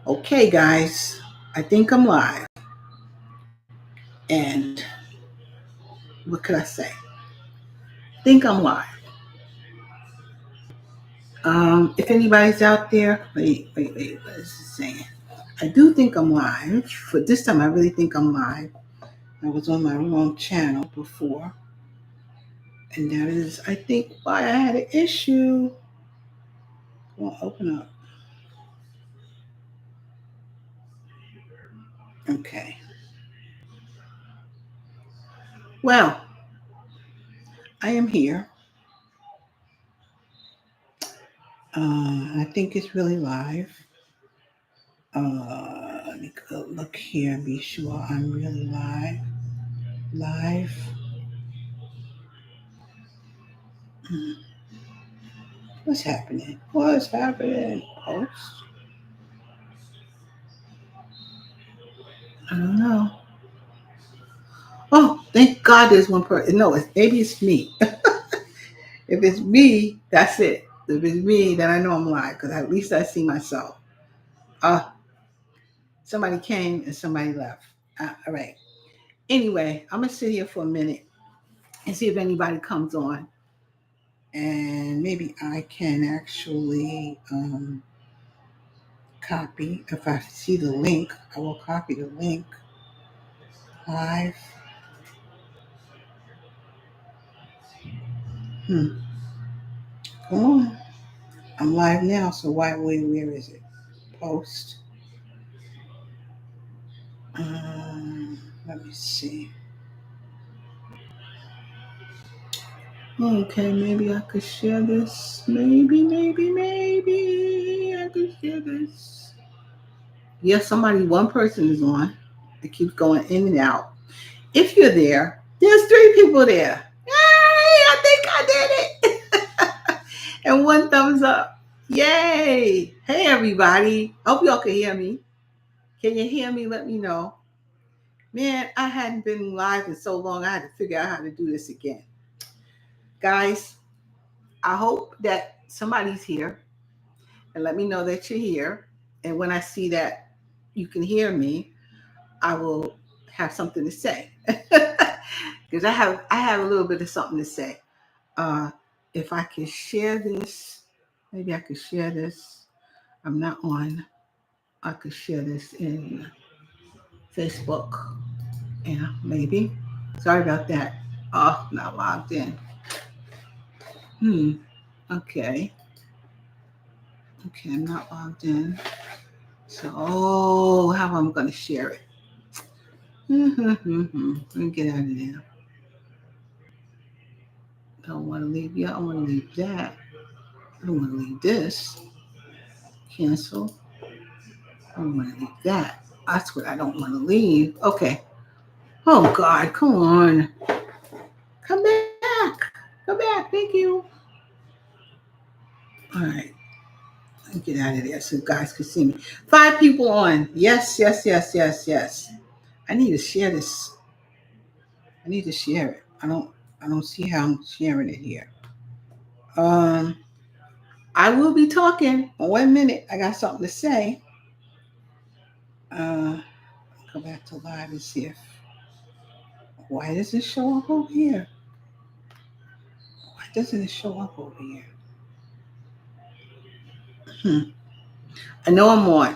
Okay, guys, I think I'm live. And what could I say? I think I'm live. If anybody's out there, wait, what is it saying? I do think I'm live. For this time, I really think I'm live. I was on my wrong channel before. And that is, I think, why I had an issue. Won't open up. Okay. Well, I am here. I think it's really live. Let me go look here and be sure I'm really live. Live. Hmm. What's happening? What's happening? Post? I don't know. Oh, thank God there's one person. No, maybe it's me. If it's me, that's it. If it's me, then I know I'm lying because at least I see myself. Uh, Somebody came and somebody left. All right. Anyway, I'm gonna sit here for a minute and see if anybody comes on, and maybe I can actually copy. If I see the link, I will copy the link live. Hmm. Come on. I'm live now, so where is it? Post. Let me see. Okay, maybe I could share this. Maybe I could share this. Yes, one person is on. It keeps going in and out. If you're there, there's 3 people there. Yay! I think I did it. And one thumbs up. Yay! Hey, everybody. Hope y'all can hear me. Can you hear me? Let me know. Man, I hadn't been live in so long. I had to figure out how to do this again. Guys, I hope that somebody's here and let me know that you're here. And when I see that you can hear me, I will have something to say. Because I have a little bit of something to say. Uh, if I can share this, maybe I could share this. I'm not on. I could share this in Facebook. Yeah, maybe. Sorry about that. Oh, not logged in. Hmm. Okay. Okay, I'm not logged in. So, how am I going to share it? Let me get out of there. Don't want to leave. Yeah, I want to leave that. I don't want to leave this. Cancel. I don't want to leave that. That's what I don't want to leave. Okay. Oh, God. Come on. Come back. Come back. Thank you. All right. Let me get out of there so you guys can see me. 5 people on. Yes, yes, yes, yes, yes. I need to share this. I need to share it. I don't see how I'm sharing it here. Um I will be talking. 1 minute. I got something to say. Uh Go back to live and see if why does it show up over here? Why doesn't it show up over here? Hmm. I know I'm on,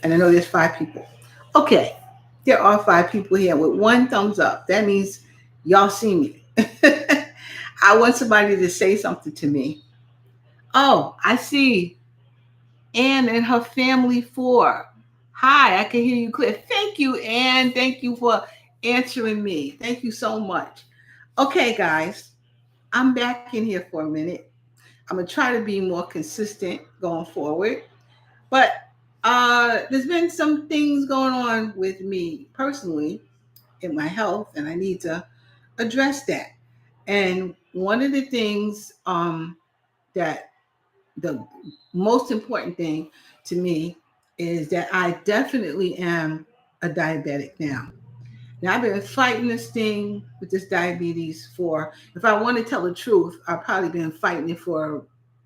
and I know there's 5 people. Okay, there are 5 people here with one thumbs up. That means y'all see me. I want somebody to say something to me. Oh, I see. Ann and her family 4. Hi, I can hear you clear. Thank you, Ann. Thank you for answering me. Thank you so much. Okay, guys, I'm back in here for a minute. I'm gonna try to be more consistent going forward. But there's been some things going on with me personally in my health, and I need to address that. And one of the things that the most important thing to me is that I definitely am a diabetic now. Now, I've been fighting this thing with this diabetes for, if I want to tell the truth, I've probably been fighting it for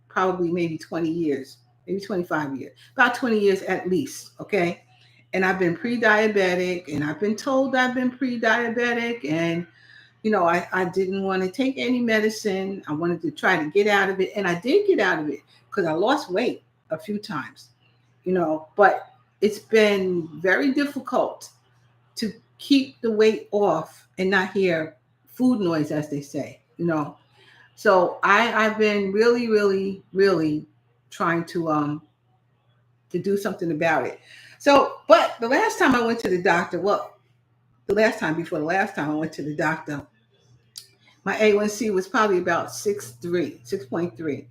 probably maybe 20 years. maybe 25 years, about 20 years at least. Okay. And I've been pre-diabetic, and I've been told I've been pre-diabetic, and I didn't want to take any medicine. I wanted to try to get out of it, and I did get out of it because I lost weight a few times, but it's been very difficult to keep the weight off and not hear food noise, as they say. So I've been really, really, really trying to do something about it. So, but the last time I went to the doctor, well, the last time before the last time I went to the doctor, my A1C was probably about 6.3,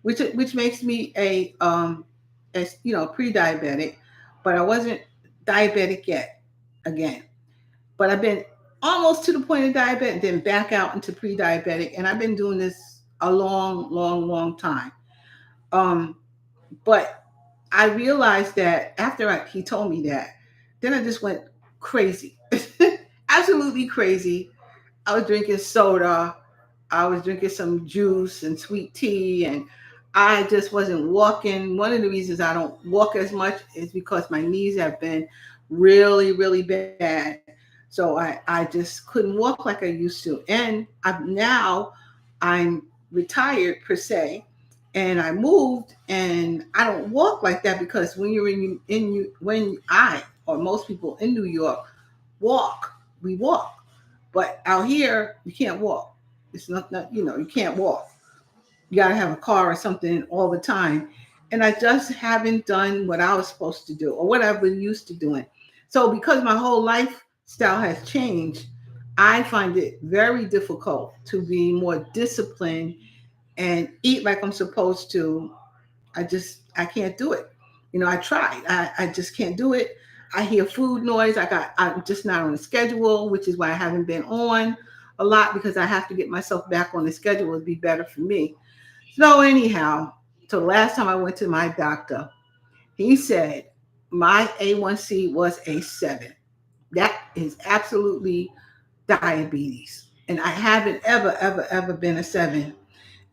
which makes me a pre-diabetic, but I wasn't diabetic yet again. But I've been almost to the point of diabetic, then back out into pre-diabetic, and I've been doing this a long, long, long time. Um, but I realized that after he told me that, then I just went crazy, absolutely crazy. I was drinking soda. I was drinking some juice and sweet tea, and I just wasn't walking. One of the reasons I don't walk as much is because my knees have been really, really bad. So I just couldn't walk like I used to. And I'm retired per se, and I moved, and I don't walk like that because when you're when I or most people in New York we walk. But out here, you can't walk. It's not you can't walk. You got to have a car or something all the time. And I just haven't done what I was supposed to do or what I've been used to doing. So because my whole lifestyle has changed, I find it very difficult to be more disciplined and eat like I'm supposed to. I can't do it. I tried. I just can't do it. I hear food noise. I'm just not on a schedule, which is why I haven't been on a lot because I have to get myself back on the schedule. It'd be better for me. So anyhow, so the last time I went to my doctor, he said my A1C was a 7. That is absolutely diabetes. And I haven't ever, ever, ever been a 7.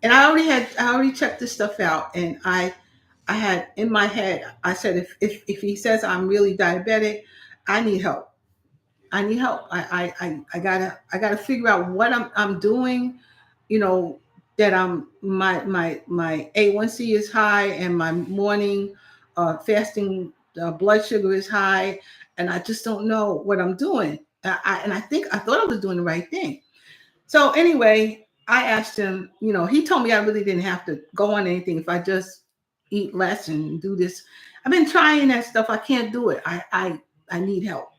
And I already checked this stuff out, and I had in my head, I said, if he says I'm really diabetic, I need help. I need help. I gotta figure out what I'm doing, you know, that my A1C is high and my morning fasting blood sugar is high, and I just don't know what I'm doing. And I thought I was doing the right thing. So anyway, I asked him, he told me I really didn't have to go on anything if I just eat less and do this. I've been trying that stuff. I can't do it. I need help.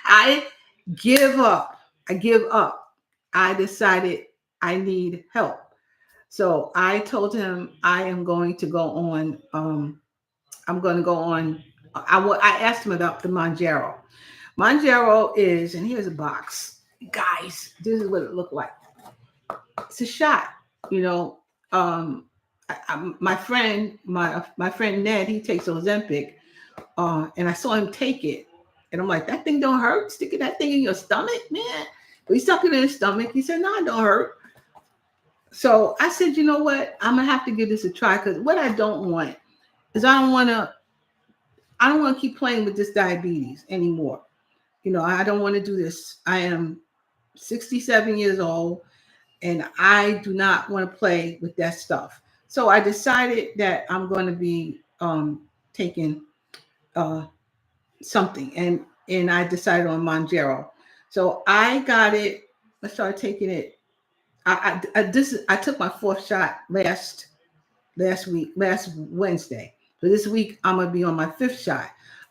I give up. I give up. I decided I need help. So I told him I am going to go on. I'm going to go on. I asked him about the Manjaro. Manjaro is, and here's a box. Guys, this is what it looked like. It's a shot, you know. My friend Ned, he takes Ozempic, and I saw him take it, and I'm like, that thing don't hurt. Sticking that thing in your stomach, man. But he stuck it in his stomach. He said, no, it don't hurt. So I said, you know what? I'm gonna have to give this a try because what I don't want is I don't want to keep playing with this diabetes anymore. I don't want to do this. I am 67 years old, and I do not want to play with that stuff. So I decided that I'm going to be taking uh, something, and I decided on Monjaro. So I got it. I started taking it. I took my 4th shot last Wednesday. So this week I'm gonna be on my 5th shot.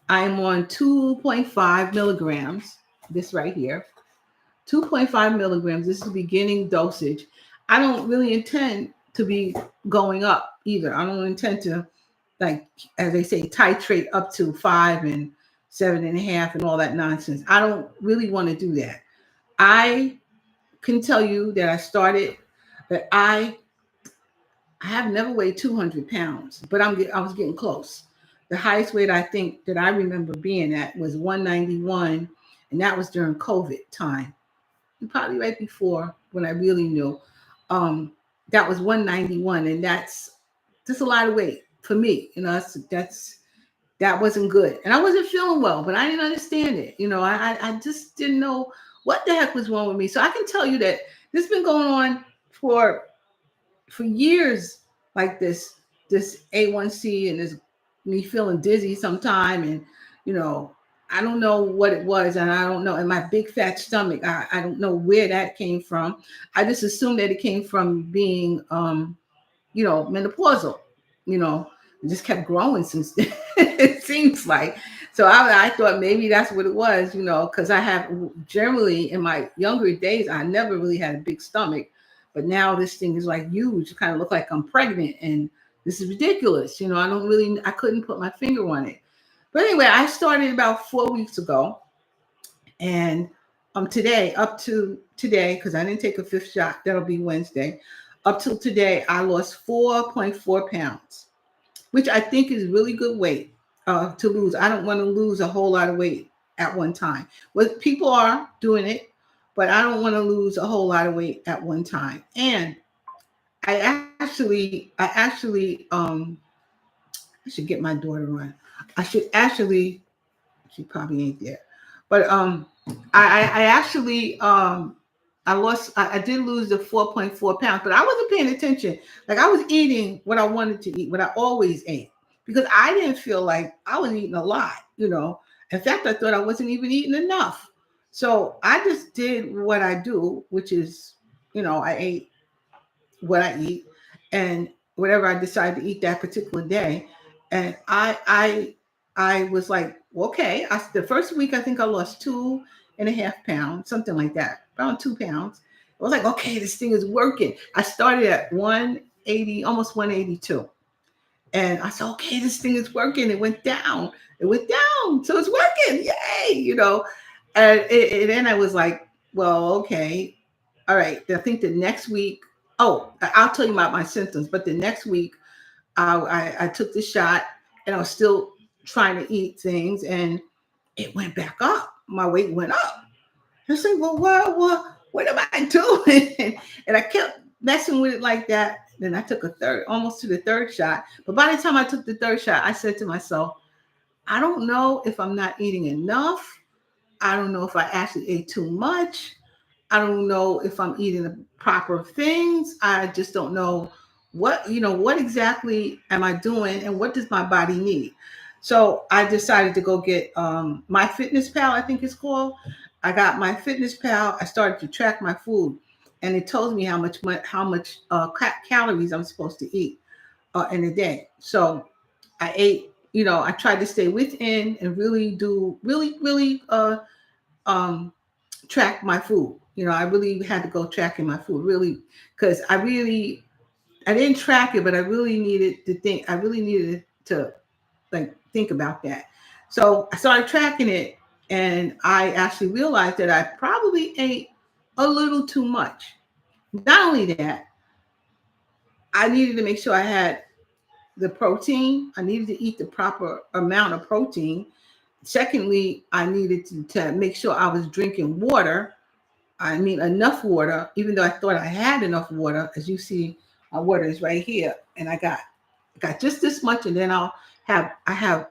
I'm on 2.5 milligrams. This right here. 2.5 milligrams. This is the beginning dosage. I don't really intend to be going up either. I don't intend to, like, as they say, titrate up to 5 and 7.5 and all that nonsense. I don't really want to do that. I can tell you that I have never weighed 200 pounds, but I was getting close. The highest weight I think that I remember being at was 191, and that was during COVID time. Probably right before when I really knew. That was 191, and that's a lot of weight for me. That wasn't good. And I wasn't feeling well, but I didn't understand it. I just didn't know what the heck was wrong with me. So I can tell you that this has been going on for years, like this A1C and this me feeling dizzy sometime. And, you know, I don't know what it was. And I don't know. And my big fat stomach, I don't know where that came from. I just assumed that it came from being, menopausal, you know, it just kept growing since then, it seems like. So I thought maybe that's what it was, because I have generally in my younger days, I never really had a big stomach, but now this thing is like huge. It kind of look like I'm pregnant, and this is ridiculous. I couldn't put my finger on it. But anyway, I started about 4 weeks ago, and today, up to today, because I didn't take a fifth shot, that'll be Wednesday. Up till today, I lost 4.4 pounds, which I think is really good weight to lose. I don't want to lose a whole lot of weight at one time. Well, people are doing it, but I don't want to lose a whole lot of weight at one time. And I should get my daughter on. I should actually, she probably ain't there, but I actually I did lose the 4.4 pounds, but I wasn't paying attention. Like, I was eating what I wanted to eat, what I always ate, because I didn't feel like I was eating a lot. In fact, I thought I wasn't even eating enough. So I just did what I do, which is, I ate what I eat and whatever I decide to eat that particular day. And I was like, okay. The first week I think I lost 2.5 pounds, something like that, around 2 pounds. I was like, okay, this thing is working. I started at 180, almost 182. And I said, okay, this thing is working. It went down. It went down. So it's working. Yay. And then I was like, well, okay. All right. I think the next week, I'll tell you about my symptoms, but the next week I took the shot, and I was still trying to eat things, and it went back up. My weight went up. I said, well, what am I doing? And I kept messing with it like that. Then I took almost to the third shot. But by the time I took the third shot, I said to myself, I don't know if I'm not eating enough. I don't know if I actually ate too much. I don't know if I'm eating the proper things. I just don't know what exactly am I doing, and what does my body need. So I decided to go get my Fitness Pal, I think it's called. I got my Fitness Pal. I started to track my food, and it tells me how much calories I'm supposed to eat in a day. So I ate. I tried to stay within and really um, track my food. I really had to go tracking my food, really, because I didn't track it, but I really needed to think. I really needed to think about that. So I started tracking it, and I actually realized that I probably ate a little too much. Not only that, I needed to make sure I had the protein. I needed to eat the proper amount of protein. Secondly, I needed to make sure I was drinking water. I mean, enough water, even though I thought I had enough water. As you see, my water is right here, and I got just this much, and then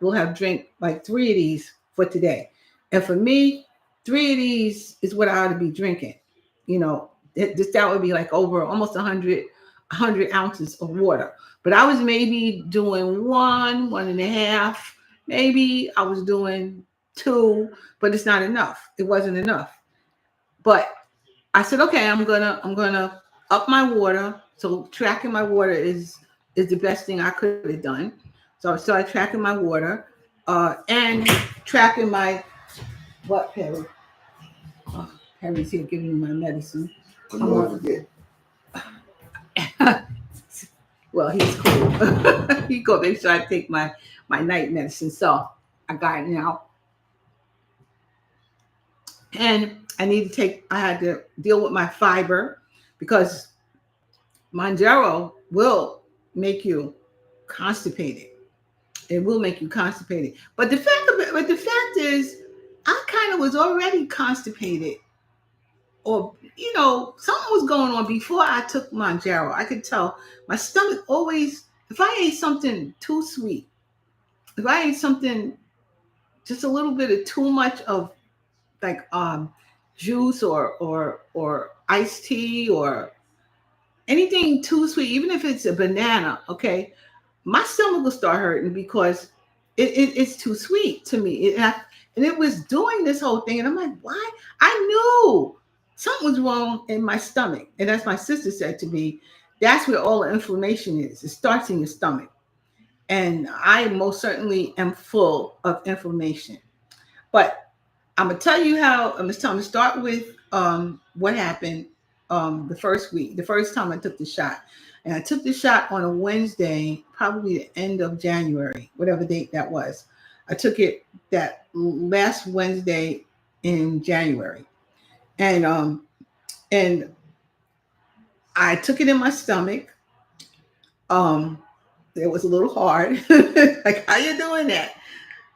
we'll have drink like 3 of these for today. And for me, 3 of these is what I ought to be drinking. That would be like over almost 100 ounces of water. But I was maybe doing 1.5, maybe I was doing 2, but it's not enough. It wasn't enough. But I said, okay, I'm gonna up my water. So tracking my water is the best thing I could have done. So I started tracking my water, and tracking my Perry. Perry's here giving me my medicine. Well, he's cool. He go make sure I take my night medicine. So I got it now. And I had to deal with my fiber, because Monjaro will make you constipated. It will make you constipated. But the fact is, I kind of was already constipated, or something was going on before I took Monjaro. I could tell my stomach always if I ate something too sweet, if I ate something just a little bit of too much of like juice or iced tea or anything too sweet, even if it's a banana, okay, my stomach will start hurting because it's too sweet to me. And it was doing this whole thing, and I'm like, why? I knew something was wrong in my stomach, and as my sister said to me, that's where all the inflammation is. It starts in your stomach, and I most certainly am full of inflammation. But I'm gonna tell you how. I'm gonna start with what happened the first week, the first time I took the shot, and I took the shot on a Wednesday, probably the end of January, whatever date that was. I took it that last Wednesday in January, and and I took it in my stomach. Um, it was a little hard. Like, how you doing that?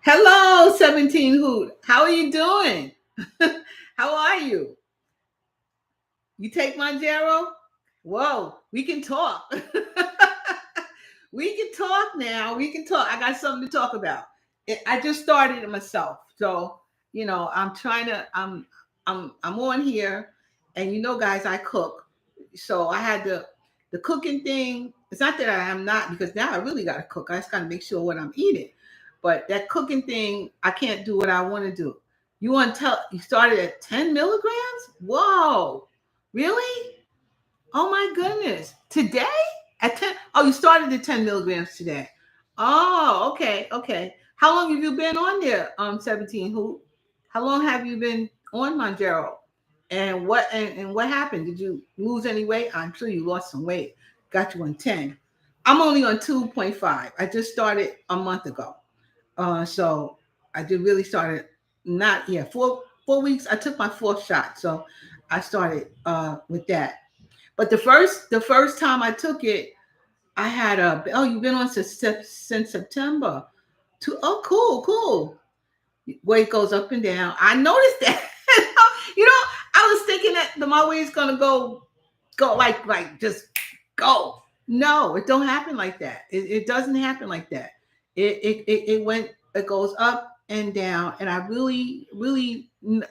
Hello, 17 Hoot. How are you doing? How are you? You take Manjaro? Whoa, we can talk. We can talk now. We can talk. I got something to talk about. I just started it myself. So, I'm trying to I'm on here, and guys, I cook. So I had the cooking thing. It's not that I am not, because now I really gotta cook. I just gotta make sure what I'm eating. But that cooking thing, I can't do what I want to do. You want to tell you started at 10 milligrams? Whoa. Really? Oh my goodness. Today? At 10? Oh, you started at 10 milligrams today. Oh, okay, okay. How long have you been on there, 17? How long have you been on Monjaro? And what happened? Did you lose any weight? I'm sure you lost some weight. Got you on 10. I'm only on 2.5. I just started a month ago. So I did really started not, yeah, 4 weeks. I took my fourth shot. So I started with that. But the first time I took it, I had you've been on since September. Oh, cool, cool. Weight goes up and down. I noticed that. you know, I was thinking that my weight's gonna go like just go. No, it don't happen like that. It doesn't happen like that. It goes up and down, and I really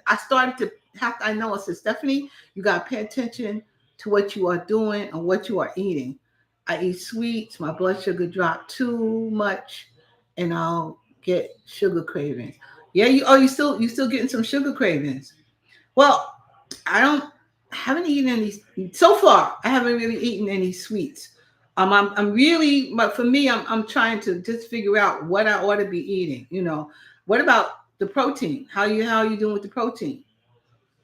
I started to have to. I know, I said, Stephanie, you got to pay attention to what you are doing and what you are eating. I eat sweets, my blood sugar dropped too much, and I'll get sugar cravings. Yeah, you still getting some sugar cravings. Well, I don't haven't eaten any so far. I haven't really eaten any sweets. I'm really, but for me, I'm trying to just figure out what I ought to be eating. What about the protein? How you doing with the protein?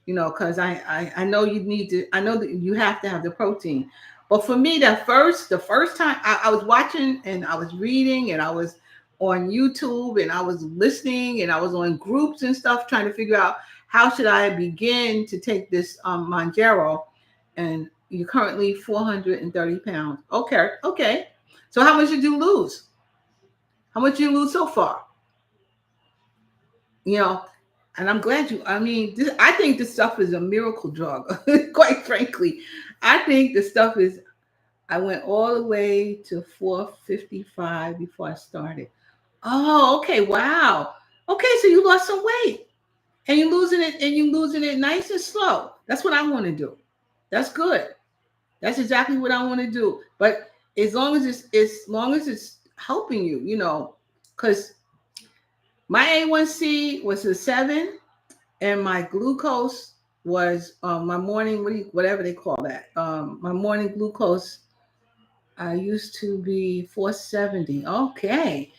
Because I know you need to. I know that you have to have the protein. But for me, the first time I was watching and I was reading and I was on YouTube and I was listening and I was on groups and stuff trying to figure out how should I begin to take this Manjaro. And you're currently 430 pounds. Okay, okay. So how much did you lose? How much did you lose so far? you know and I'm glad I think this stuff is a miracle drug. Quite frankly, I think the stuff is. I went all the way to 455 before I started. Oh, okay. Wow. Okay, so you lost some weight, and you're losing it nice and slow. That's what I want to do. That's good. That's exactly what I want to do. But as long as it's helping you, because my A1C was a 7, and my glucose was my morning, whatever they call that. My morning glucose, I used to be 470. Okay.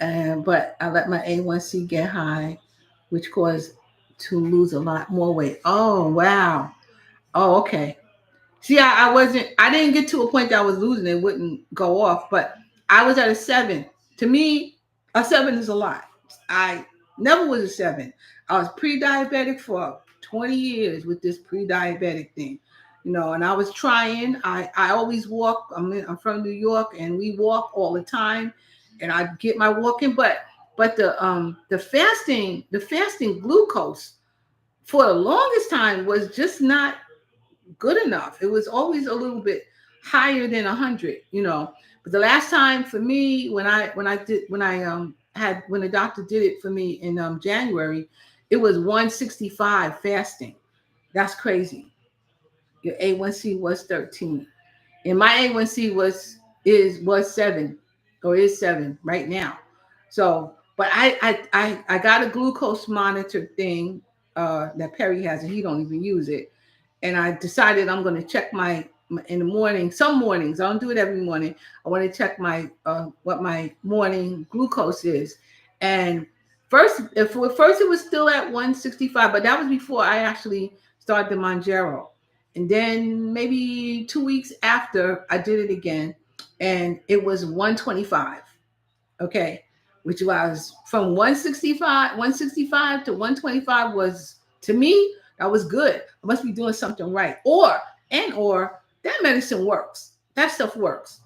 But I let my A1C get high, which caused to lose a lot more weight. Oh, wow. Oh, okay. See, I didn't get to a point that I was losing it, wouldn't go off, but I was at a 7. To me, a 7 is a lot. I never was a 7. I was pre-diabetic for 20 years with this pre-diabetic thing, and I was trying. I always walk. I'm from New York, and we walk all the time, and I get my walking, but the fasting glucose for the longest time was just not good enough. It was always a little bit higher than 100, But the last time for me, when the doctor did it for me in January, it was 165 fasting. That's crazy. Your A1C was 13, and my A1C was 7, or is 7 right now. So, but I got a glucose monitor thing that Perry has, and he don't even use it. And I decided I'm going to check in the morning. Some mornings, I don't do it every morning. I want to check my what my morning glucose is. And first it was still at 165, but that was before I actually started the Monjero. And then maybe 2 weeks after, I did it again, and it was 125. Okay, which was from 165 to 125 was, to me, that was good. I must be doing something right. Or that medicine works. That stuff works.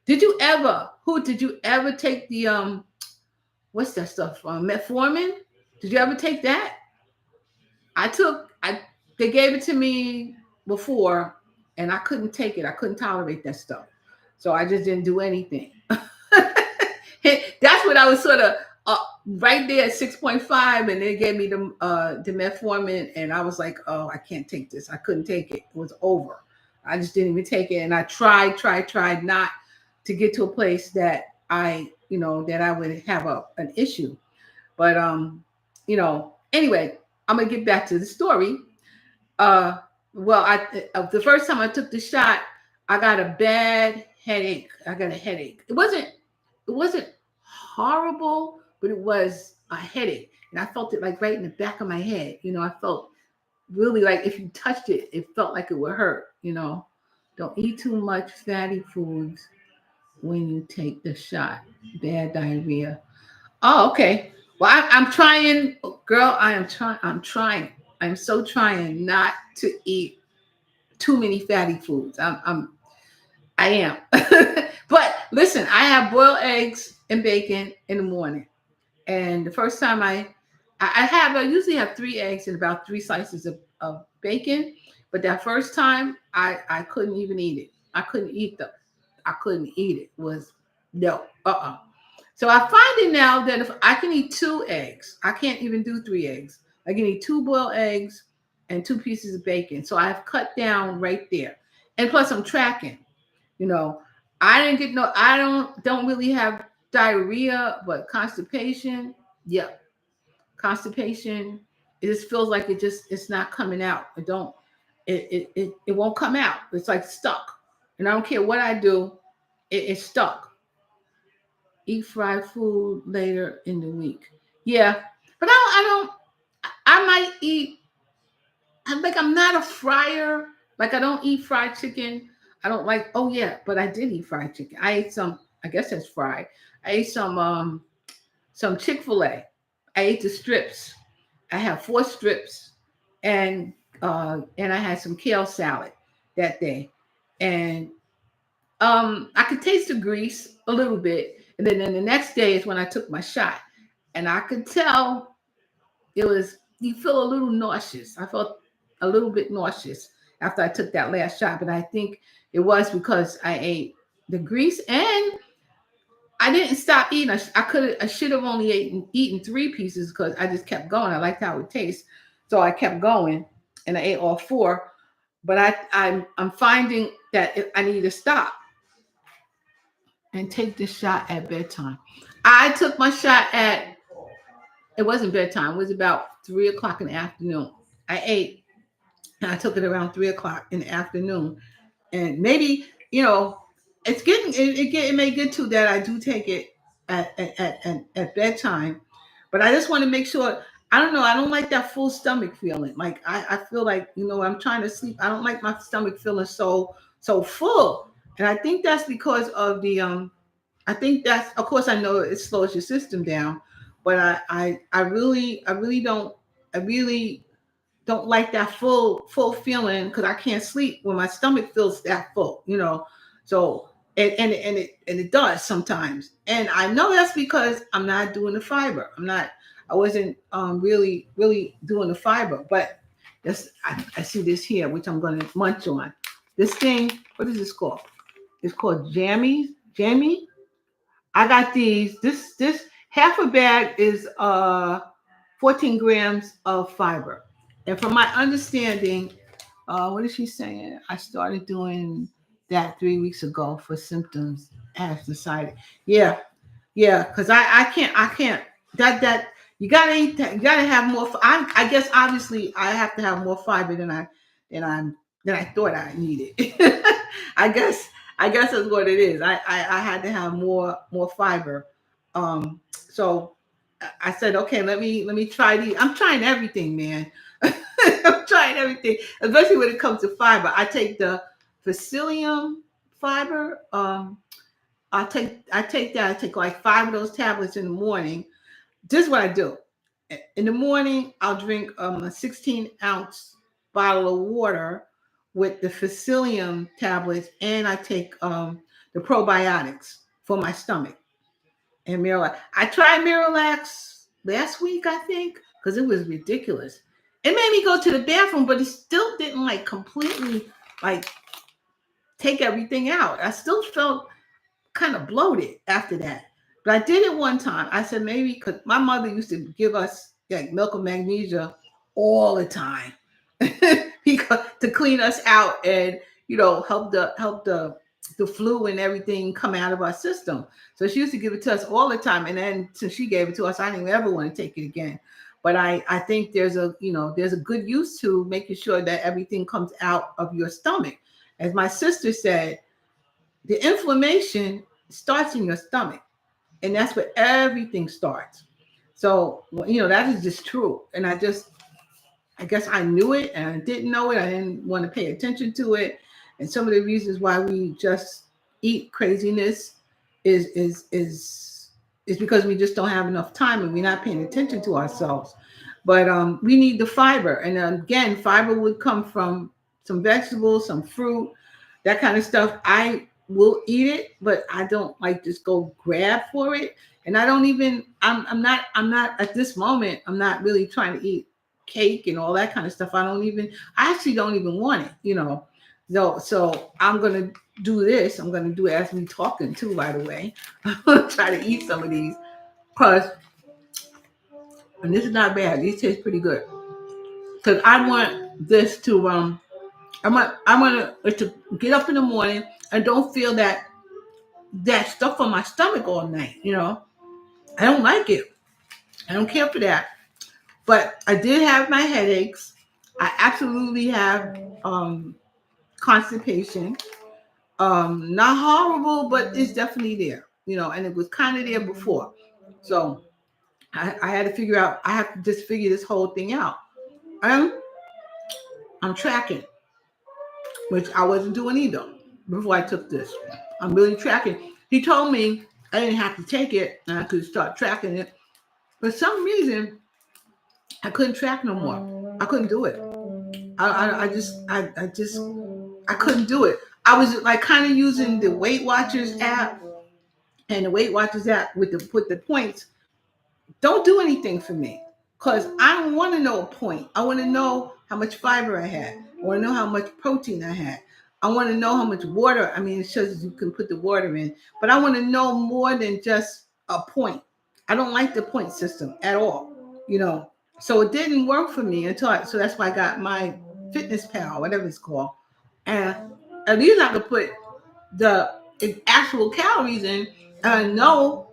Did you ever take the what's that stuff? Metformin? Did you ever take that? I they gave it to me before, and I couldn't take it. I couldn't tolerate that stuff. So I just didn't do anything. That's what I was sort of right there at 6.5, and they gave me the metformin, and I was like, oh, I can't take this. I couldn't take it. It was over. I just didn't even take it, and I tried not to get to a place that that I would have an issue. But anyway, I'm gonna get back to the story. Well, the first time I took the shot, I got a bad headache. I got a headache. It wasn't horrible, but it was a headache. And I felt it like right in the back of my head. I felt really like if you touched it, it felt like it would hurt. Don't eat too much fatty foods when you take the shot. Bad diarrhea. Oh, okay. Well, I'm trying, girl. I'm trying. I'm so trying not to eat too many fatty foods. I am. But listen, I have boiled eggs and bacon in the morning. And the first time I usually have 3 eggs and about 3 slices of bacon. But that first time I couldn't even eat it. I couldn't eat it. It was no. So I find it now that if I can eat 2 eggs, I can't even do 3 eggs. I can eat 2 boiled eggs and 2 pieces of bacon. So I've cut down right there. And plus I'm tracking. I don't really have diarrhea, but constipation. Yeah. Constipation. It just feels like it's not coming out. It won't come out. It's like stuck. And I don't care what I do, it's stuck. Eat fried food later in the week. Yeah. But I might eat. I'm not a fryer. Like I don't eat fried chicken. I don't like. Oh yeah, but I did eat fried chicken. I ate some. I guess that's fried. I ate some Chick-fil-A. I ate the strips. I have 4 strips, and I had some kale salad that day, and I could taste the grease a little bit, and then the next day is when I took my shot, and I could tell you feel a little nauseous. I felt a little bit nauseous after I took that last shot, but I think it was because I ate the grease and I didn't stop eating. I should have only eaten 3 pieces because I just kept going. I liked how it tastes, so I kept going and I ate all 4. But I'm finding that I need to stop and take this shot at bedtime. I took my shot it wasn't bedtime. It was about 3 o'clock in the afternoon. I ate and I took it around 3 o'clock in the afternoon. And maybe, it may get to that I do take it at bedtime. But I just want to make sure, I don't know, I don't like that full stomach feeling. Like I feel like, I'm trying to sleep. I don't like my stomach feeling so full. And I think that's because of I think that's, of course, I know it slows your system down, but I really don't like that full feeling because I can't sleep when my stomach feels that full, So and it does sometimes, and I know that's because I'm not doing the fiber. I wasn't really doing the fiber, but I see this here, which I'm going to munch on. This thing, what is this called? It's called jammies. Jamie, I got these. This half a bag is 14 grams of fiber. And from my understanding, what is she saying? I started doing that 3 weeks ago for symptoms as decided. Yeah, yeah, because I can't that you gotta eat that, you gotta have more. I guess obviously I have to have more fiber than I than I thought I needed. I guess that's what it is. I had to have more fiber. So I said, okay, let me try these. I'm trying everything, man. I'm trying everything, especially when it comes to fiber. I take the psyllium fiber. I take that. I take like 5 of those tablets in the morning. This is what I do. In the morning, I'll drink a 16-ounce bottle of water with the psyllium tablets, and I take the probiotics for my stomach and Miralax. I tried Miralax last week, I think, because it was ridiculous. It made me go to the bathroom, but it still didn't like completely like take everything out. I still felt kind of bloated after that. But I did it one time. I said maybe because my mother used to give us like milk and magnesia all the time because to clean us out and help the flu and everything come out of our system. So she used to give it to us all the time. And then since she gave it to us, I didn't ever want to take it again. But I think there's a good use to making sure that everything comes out of your stomach. As my sister said, the inflammation starts in your stomach, and that's where everything starts. So, that is just true. And I guess I knew it and I didn't know it. I didn't want to pay attention to it. And some of the reasons why we just eat craziness is because we just don't have enough time and we're not paying attention to ourselves. But we need the fiber. And again, fiber would come from some vegetables, some fruit, that kind of stuff. I will eat it, but I don't like just go grab for it. And I don't even I'm not at this moment, I'm not really trying to eat cake and all that kind of stuff. I actually don't even want it. So I'm gonna do this. I'm gonna do it as we talking too, by the way. I'm gonna try to eat some of these because, and this is not bad. These taste pretty good. Because I want this to I want it to get up in the morning and don't feel that stuff on my stomach all night. I don't like it. I don't care for that. But I did have my headaches. I absolutely have constipation. Not horrible, but it's definitely there. And it was kind of there before. So I had to figure out. I have to just figure this whole thing out. And I'm tracking, which I wasn't doing either before I took this. I'm really tracking. He told me I didn't have to take it and I could start tracking it. For some reason, I couldn't track no more. I couldn't do it. I couldn't do it. I was like kind of using the Weight Watchers app, and the Weight Watchers app with the points don't do anything for me because I don't want to know a point. I want to know how much fiber I had. I want to know how much protein I had. I want to know how much water. I mean, it shows you can put the water in, but I want to know more than just a point. I don't like the point system at all. You know, so it didn't work for me so that's why I got my Fitness Pal, whatever it's called, and at least I could put the actual calories in and I know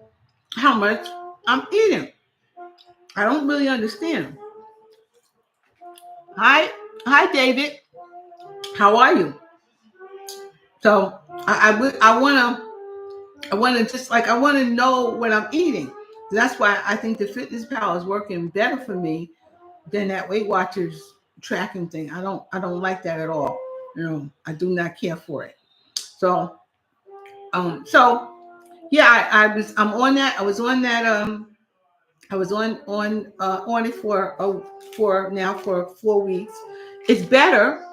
how much I'm eating. I don't really understand. Hi, hi, David. How are you? So I want to just like I want to know what I'm eating. That's why I think the Fitness Pal is working better for me than that Weight Watchers tracking thing. I don't like that at all. I do not care for it. So so yeah, I'm on that. I was on that. I was on it for now for 4 weeks. It's better.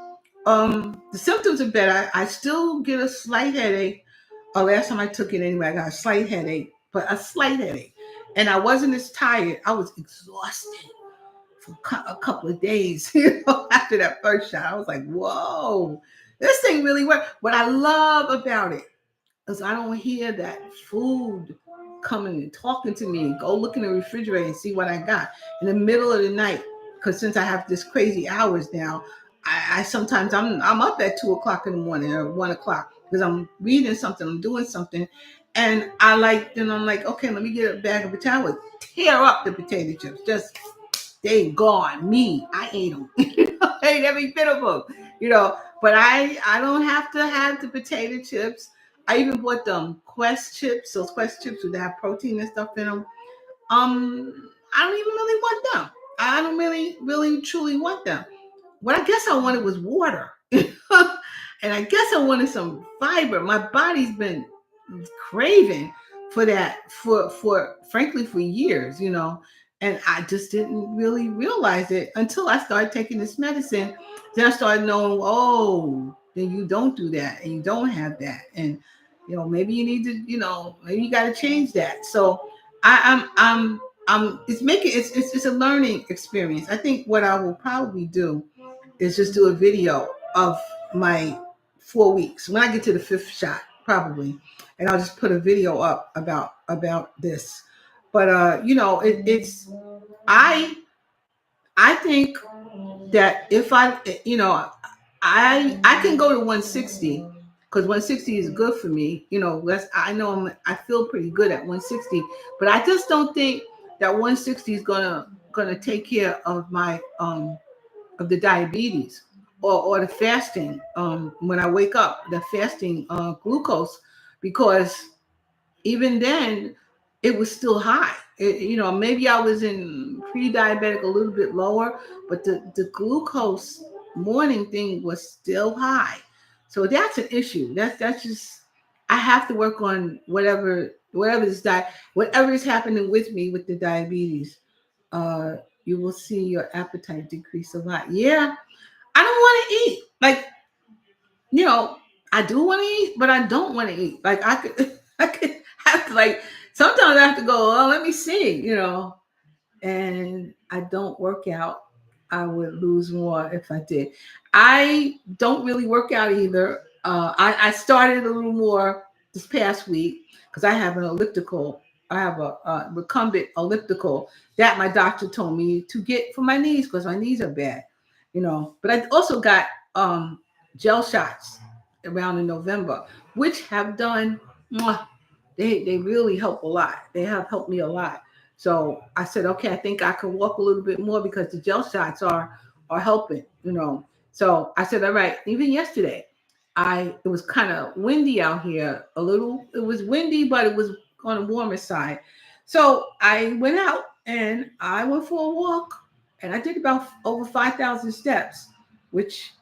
The symptoms are better. I still get a slight headache. Last time I took it anyway, I got a slight headache, but a slight headache, and I wasn't as tired. I was exhausted for a couple of days. After that first shot, I was like, "Whoa, this thing really worked." What I love about it, because I don't hear that food coming and talking to me. Go look in the refrigerator and see what I got in the middle of the night. Because since I have this crazy hours now, I sometimes I'm up at 2 o'clock in the morning or 1 o'clock because I'm reading something, I'm doing something, and I'm like, okay, let me get a bag of potato chips. Tear up the potato chips. Just they gone. Me, I ate them. I ate every bit of them. But I don't have to have the potato chips. I even bought them Quest chips. Those Quest chips that have protein and stuff in them. I don't even really want them. I don't really truly want them. What I guess I wanted was water. And I guess I wanted some fiber. My body's been craving for that for frankly for years. And I just didn't really realize it until I started taking this medicine. Then I started knowing, oh, then you don't do that and you don't have that. And maybe you need to, maybe you got to change that. So I'm it's a learning experience. I think what I will probably do is just do a video of my 4 weeks when I get to the fifth shot, probably, and I'll just put a video up about this. But it's I I think that if I can go to 160 because 160 is good for me. I know I feel pretty good at 160, but I just don't think that 160 is gonna take care of my of the diabetes or the fasting when I wake up, the fasting glucose, because even then it was still high. Maybe I was in pre-diabetic a little bit lower, but the glucose morning thing was still high. So that's an issue. That's just I have to work on whatever is happening with me with the diabetes. You will see your appetite decrease a lot. Yeah, I don't want to eat. Like, I do want to eat, but I don't want to eat. Like I could I could have to, like, sometimes I have to go, oh, let me see. And I don't work out. I would lose more if I did. I don't really work out either. I started a little more this past week because I have an elliptical. I have a recumbent elliptical that my doctor told me to get for my knees because my knees are bad. But I also got gel shots around in November, which have done. They really help a lot. They have helped me a lot. So I said, okay, I think I can walk a little bit more because the gel shots are helping. So I said, all right. Even yesterday, it was kind of windy out here. A little. It was windy, but it was on the warmer side. So I went out and I went for a walk, and I did about over 5,000 steps, which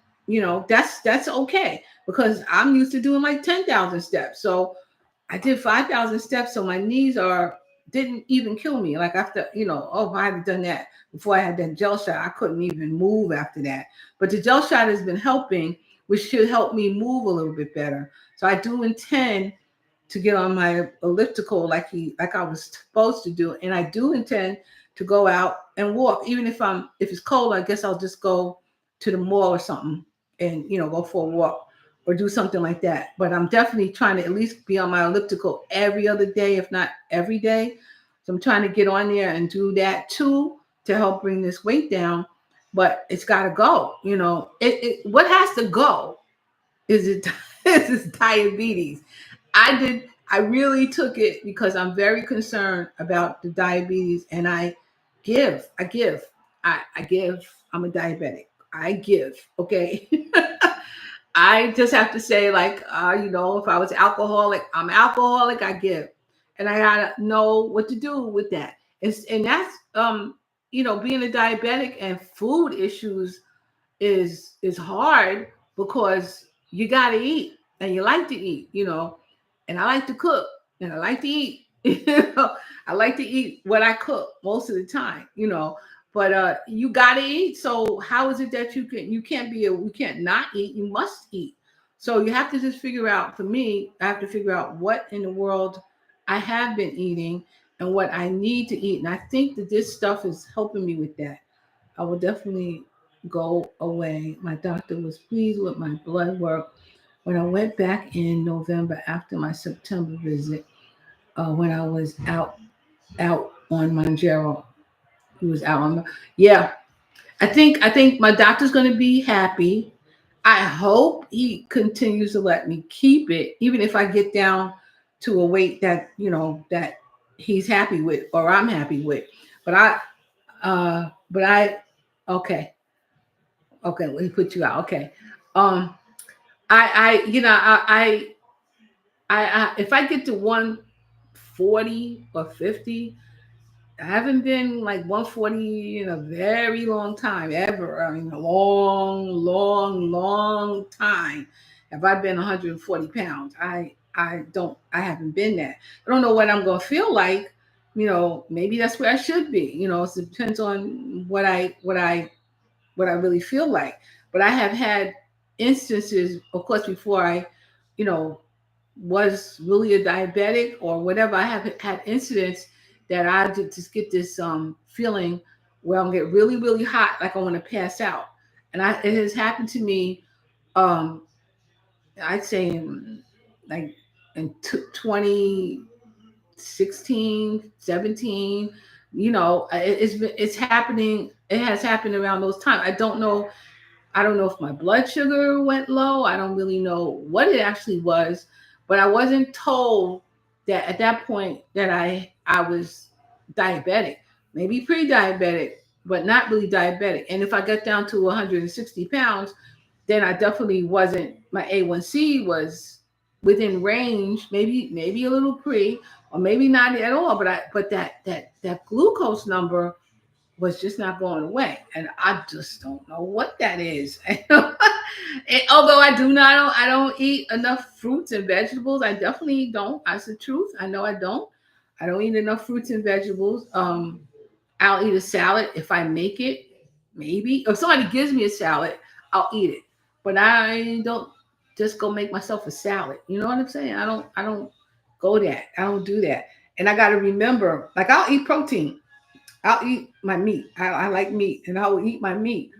that's okay because I'm used to doing like 10,000 steps. So I did 5,000 steps, so my knees didn't even kill me. Like after, if I had done that before I had that gel shot, I couldn't even move after that. But the gel shot has been helping, which should help me move a little bit better. So I do intend to get on my elliptical like I was supposed to do, and I do intend to go out and walk, even if it's cold. I guess I'll just go to the mall or something and go for a walk or do something like that. But I'm definitely trying to at least be on my elliptical every other day, if not every day. So I'm trying to get on there and do that too to help bring this weight down. But it's got to go. What has to go is it is diabetes. I really took it because I'm very concerned about the diabetes, and I give. I give. I'm a diabetic. I give. Okay. I just have to say, like, if I was alcoholic, I'm alcoholic, I give. And I gotta know what to do with that. And that's being a diabetic and food issues is hard because you gotta eat and you like to eat. And I like to cook and I like to eat. I like to eat what I cook most of the time. But you gotta eat. So how is it that you can't not eat? You must eat. So you have to just figure out. For me, I have to figure out what in the world I have been eating and what I need to eat. And I think that this stuff is helping me with that. I will definitely go away. My doctor was pleased with my blood work. When I went back in November after my September visit, when I was out on Manjaro, he was out on. Yeah, I think my doctor's going to be happy. I hope he continues to let me keep it, even if I get down to a weight that that he's happy with or I'm happy with. But I okay, okay, let me put you out. Okay, um, I if I get to 140 or 50, I haven't been like 140 in a very long time, ever. I mean, a long, long, long time. Have I been 140 pounds? I haven't been that. I don't know what I'm gonna feel like. Maybe that's where I should be. It depends on what I really feel like. But I have had instances, of course, before I, you know, was really a diabetic or whatever. I have had incidents that I just get this feeling where I'm get really, really hot, like I want to pass out. And it has happened to me, um, I'd say like in 2016, 17, it's happening. It has happened around those times. I don't know if my blood sugar went low. I don't really know what it actually was, but I wasn't told that at that point that I was diabetic, maybe pre-diabetic, but not really diabetic. And if I got down to 160 pounds, then I definitely wasn't. My A1C was within range, maybe a little pre, or maybe not at all. But that glucose number was just not going away, and I just don't know what that is. Although I don't eat enough fruits and vegetables. I definitely don't. That's the truth. I know I don't. I don't eat enough fruits and vegetables. I'll eat a salad if I make it. Maybe if somebody gives me a salad, I'll eat it. But I don't just go make myself a salad. You know what I'm saying? I don't go that. I don't do that. And I got to remember, like I'll eat protein. I'll eat my meat. I like meat, and I will eat my meat,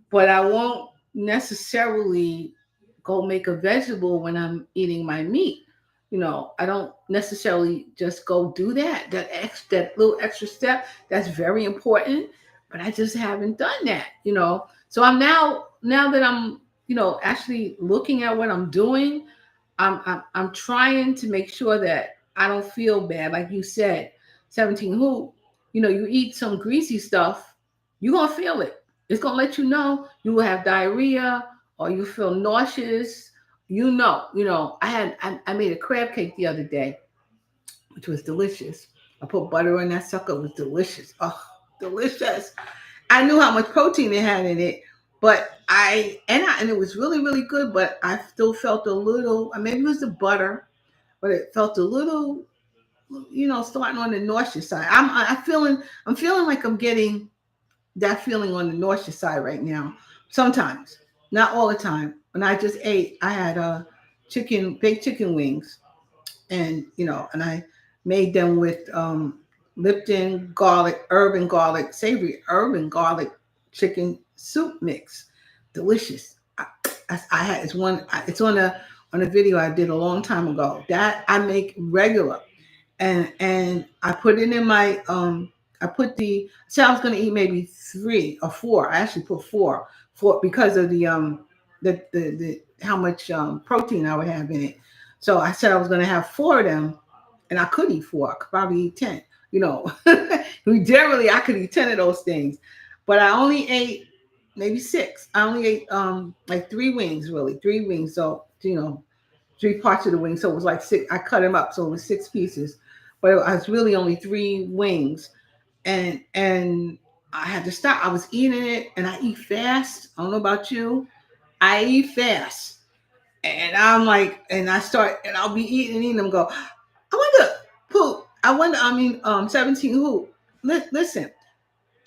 but I won't necessarily go make a vegetable when I'm eating my meat. I don't necessarily just go do that. That little extra step, that's very important, but I just haven't done that. So I'm now that I'm actually looking at what I'm doing. I'm trying to make sure that I don't feel bad, like you said, 17 who you eat some greasy stuff, you're gonna feel it. It's gonna let you know you will have diarrhea or you feel nauseous. I made a crab cake the other day, which was delicious. I put butter in that sucker. It was delicious. Oh, delicious. I knew how much protein it had in it, but and it was really, really good, but I still felt a little, maybe it was the butter, but it felt a little, starting on the nauseous side. I'm feeling like I'm getting that feeling on the nauseous side right now. Sometimes, not all the time. When I just ate, I had baked chicken wings, and I made them with Lipton garlic, herb and garlic, savory herb and garlic chicken soup mix. Delicious. I had it's on a video I did a long time ago that I make regular, and I put it in my I put the said I was going to eat maybe 3 or 4. I actually put four because of the how much protein I would have in it. So I said I was going to have 4 of them, and I could eat 4. I could probably eat 10. Generally I could eat 10 of those things, but I only ate maybe 6. I only ate like 3 wings, really 3 wings. So 3 parts of the wing. So it was like 6. I cut them up, so it was 6 pieces, but it was really only 3 wings, and I had to stop. I was eating it, and I eat fast. I don't know about you. I eat fast, and I'm like, and I'll be eating them. Go, I wonder, poop. I wonder. 17 who? Listen.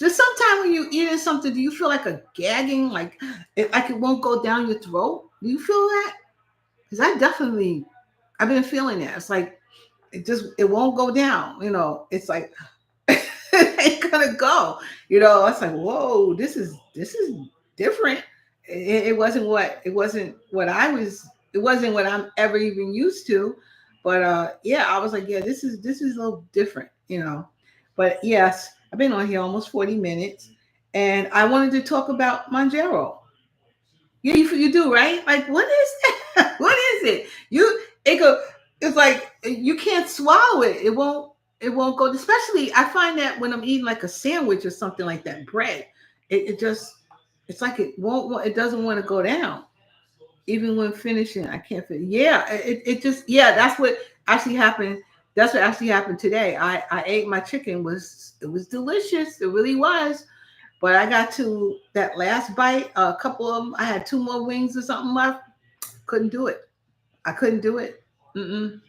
Just sometimes when you're eating something, do you feel like a gagging, like it won't go down your throat? Do you feel that? Because I've been feeling that. It's like it won't go down. It's like it ain't gonna go. It's like, whoa, this is different. It wasn't what I was. It wasn't what I'm ever even used to. But yeah, I was like, yeah, this is a little different, you know. But yes, I've been on here almost 40 minutes, and I wanted to talk about Manjaro. Yeah, you do, right? Like, what is that? What is it? It go. It's like you can't swallow it. It won't go. Especially, I find that when I'm eating like a sandwich or something like that, bread, it just it's like it won't. It doesn't want to go down. Even when finishing, I can't finish. Yeah, it just yeah. That's what actually happened. That's what actually happened today. I ate my chicken. It was delicious. It really was. But I got to that last bite, a couple of them. I had two more wings or something left. Couldn't do it. I couldn't do it. Mm-mm.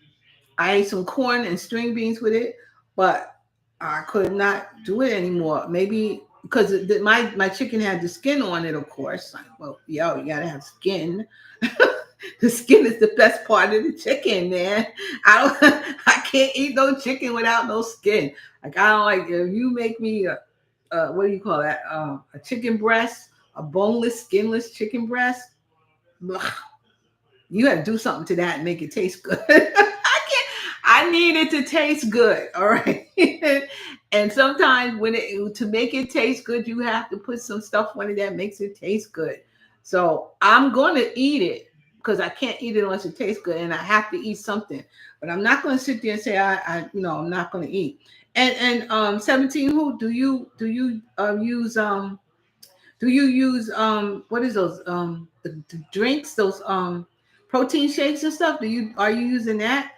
I ate some corn and string beans with it, but I could not do it anymore. Maybe because my chicken had the skin on it, of course. Like, well, yo, you gotta have skin. The skin is the best part of the chicken, man. I don't. I can't eat no chicken without no skin. Like I don't like if you make me what do you call that? A chicken breast, a boneless, skinless chicken breast. Blah. You have to do something to that and make it taste good. I can't. I need it to taste good. All right. And sometimes to make it taste good, you have to put some stuff on it that makes it taste good. So I'm going to eat it because I can't eat it unless it tastes good, and I have to eat something. But I'm not going to sit there and say I'm not going to eat. And 17, who do you use what is those the drinks, those protein shakes and stuff? Are you using that?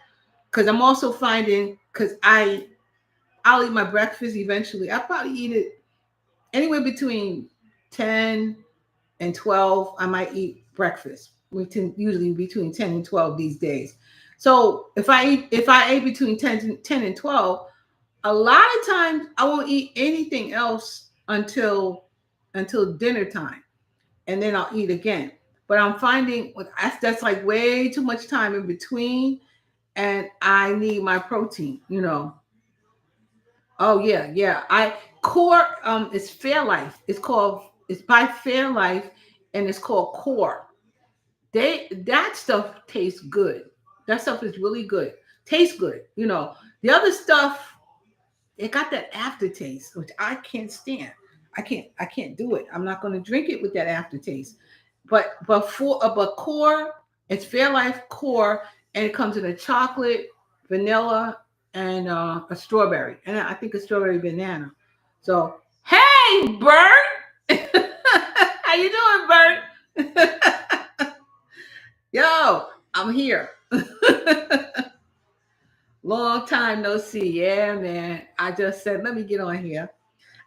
Because I'm also finding because I'll eat my breakfast eventually. I'll probably eat it anywhere between 10 and 12. I might eat breakfast. Usually between 10 and 12 these days. So if I ate between 10 and 12, a lot of times I won't eat anything else until dinner time, and then I'll eat again. But I'm finding that's like way too much time in between, and I need my protein. Oh yeah, yeah. I core is Fairlife. It's by Fairlife, and it's called Core. That stuff tastes good. That stuff is really good. Tastes good. The other stuff, it got that aftertaste, which I can't stand. I can't do it. I'm not going to drink it with that aftertaste. But Core, it's Fairlife Core, and it comes in a chocolate, vanilla, and a strawberry, and I think a strawberry banana. So hey, Bert, how you doing, Bert? Yo, I'm here. Long time no see. Yeah, man. I just said, let me get on here.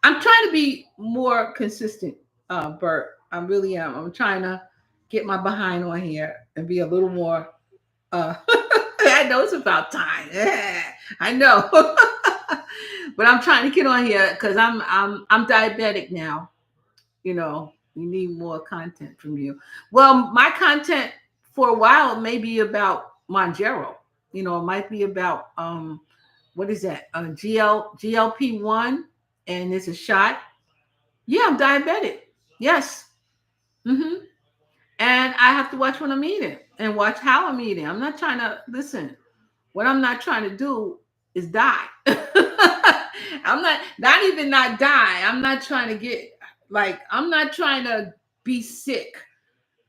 I'm trying to be more consistent, Bert. I really am. I'm trying to get my behind on here and be a little more. I know it's about time. I know, but I'm trying to get on here because I'm diabetic now. We need more content from you. Well, my content for a while may be about Monjero. It might be about what is that? GLP-1, and it's a shot. Yeah, I'm diabetic. Yes. hmm And I have to watch what I'm eating and watch how I'm eating. I'm not trying to listen. What I'm not trying to do is die. I'm not even not die. I'm not trying to get I'm not trying to be sick,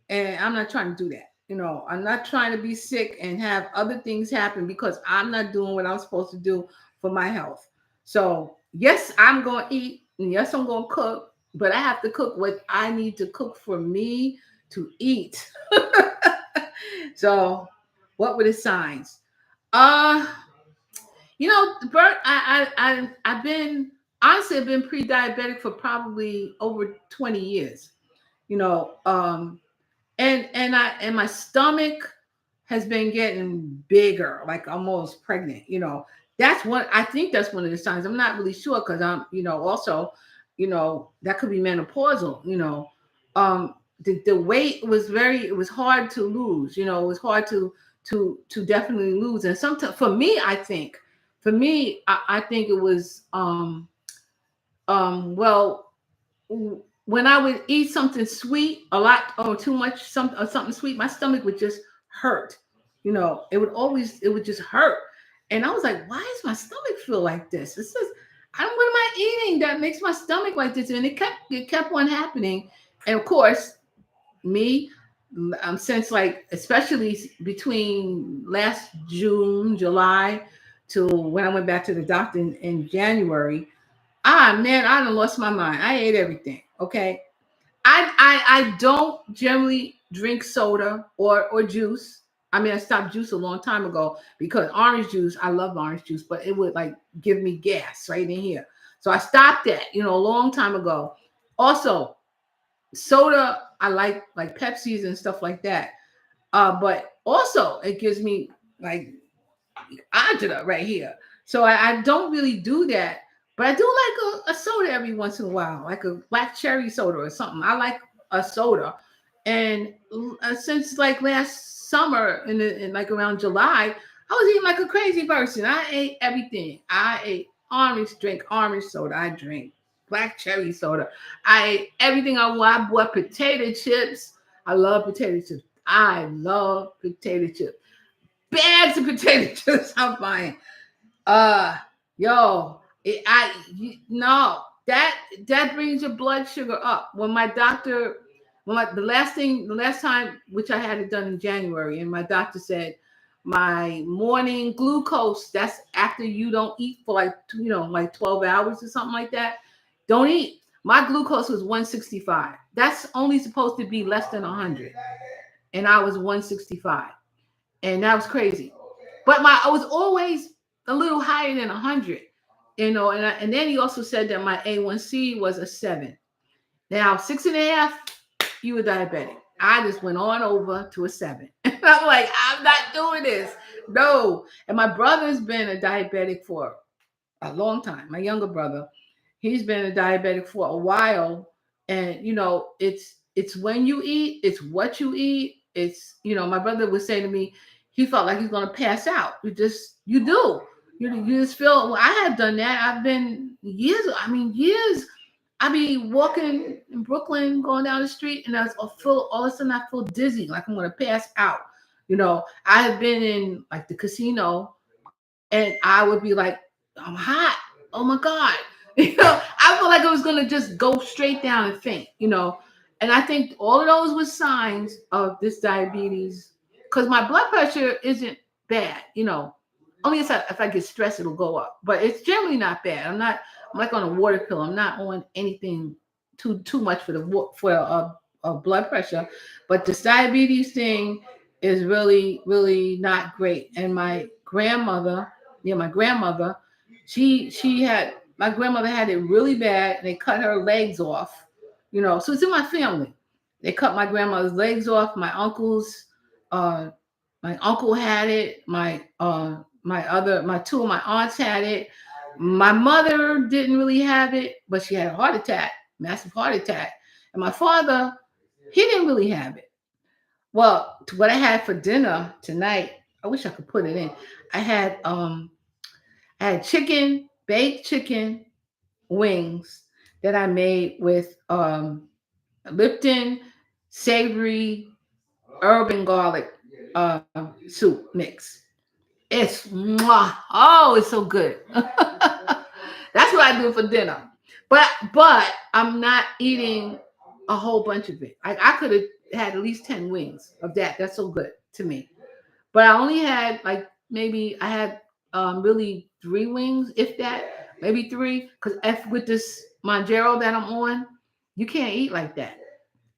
and I'm not trying to do that. I'm not trying to be sick and have other things happen because I'm not doing what I'm supposed to do for my health. So yes, I'm going to eat, and yes, I'm going to cook, but I have to cook what I need to cook for me to eat. So what were the signs? Uh, Bert, I've been honestly, I've been pre-diabetic for probably over 20 years. You know, um, and my stomach has been getting bigger, like almost pregnant. That's one. I think that's one of the signs. I'm not really sure because also, that could be menopausal. The weight it was hard to lose. It was hard to definitely lose. And sometimes for me, I think it was well, when I would eat something sweet a lot or too much, something sweet, my stomach would just hurt. It would just hurt. And I was like, why does my stomach feel like this? It says, what am I eating that makes my stomach like this? And it kept on happening. And of course, me, since like, especially between last June, July, to when I went back to the doctor in January, man, I done lost my mind. I ate everything. Okay. I don't generally drink soda or juice. I mean, I stopped juice a long time ago because orange juice, I love orange juice, but it would like give me gas right in here. So I stopped that, a long time ago. Also, soda, I like Pepsis and stuff like that. But also it gives me like agita right here. So I don't really do that. But I do like a soda every once in a while, like a black cherry soda or something. I like a soda. And since like last summer, in like around July, I was eating like a crazy person. I ate everything. I ate orange soda. I drink black cherry soda. I ate everything I want. I bought potato chips. I love potato chips. I love potato chips. Bags of potato chips I'm buying. Uh, yo, no, that brings your blood sugar up. When my doctor, the last time, which I had it done in January, and my doctor said my morning glucose, that's after you don't eat for like, like 12 hours or something like that. Don't eat. My glucose was 165. That's only supposed to be less than 100. And I was 165. And that was crazy. But I was always a little higher than 100, and then he also said that my A1C was a 7. Now 6.5, you were diabetic. I just went on over to a 7. And I'm like, I'm not doing this. No. And my brother's been a diabetic for a long time. My younger brother, he's been a diabetic for a while. And it's when you eat, it's what you eat. It's my brother would say to me, he felt like he's gonna pass out. You do. You just feel, well, I have done that. I've been years. I be walking in Brooklyn, going down the street, and all of a sudden I feel dizzy, like I'm gonna pass out. I have been in like the casino, and I would be like, I'm hot. Oh my God. I feel like I was gonna just go straight down and faint, And I think all of those were signs of this diabetes, because my blood pressure isn't bad, Only if I get stressed, it'll go up. But it's generally not bad. I'm like on a water pill. I'm not on anything too much for blood pressure. But this diabetes thing is really, really not great. And my grandmother, my grandmother had it really bad. And they cut her legs off, So it's in my family. They cut my grandmother's legs off. Uh, my uncle had it. My two of my aunts had it. My mother didn't really have it, but she had a heart attack, massive heart attack. And my father, he didn't really have it. Well, what I had for dinner tonight, I wish I could put it in. I had baked chicken wings that I made with Lipton savory herb and garlic soup mix. It's it's so good. That's what I do for dinner. But I'm not eating a whole bunch of it. I could have had at least 10 wings of that. That's so good to me. But I only had like maybe I had really 3 wings, if that, maybe 3. Because with this Manjaro that I'm on, you can't eat like that.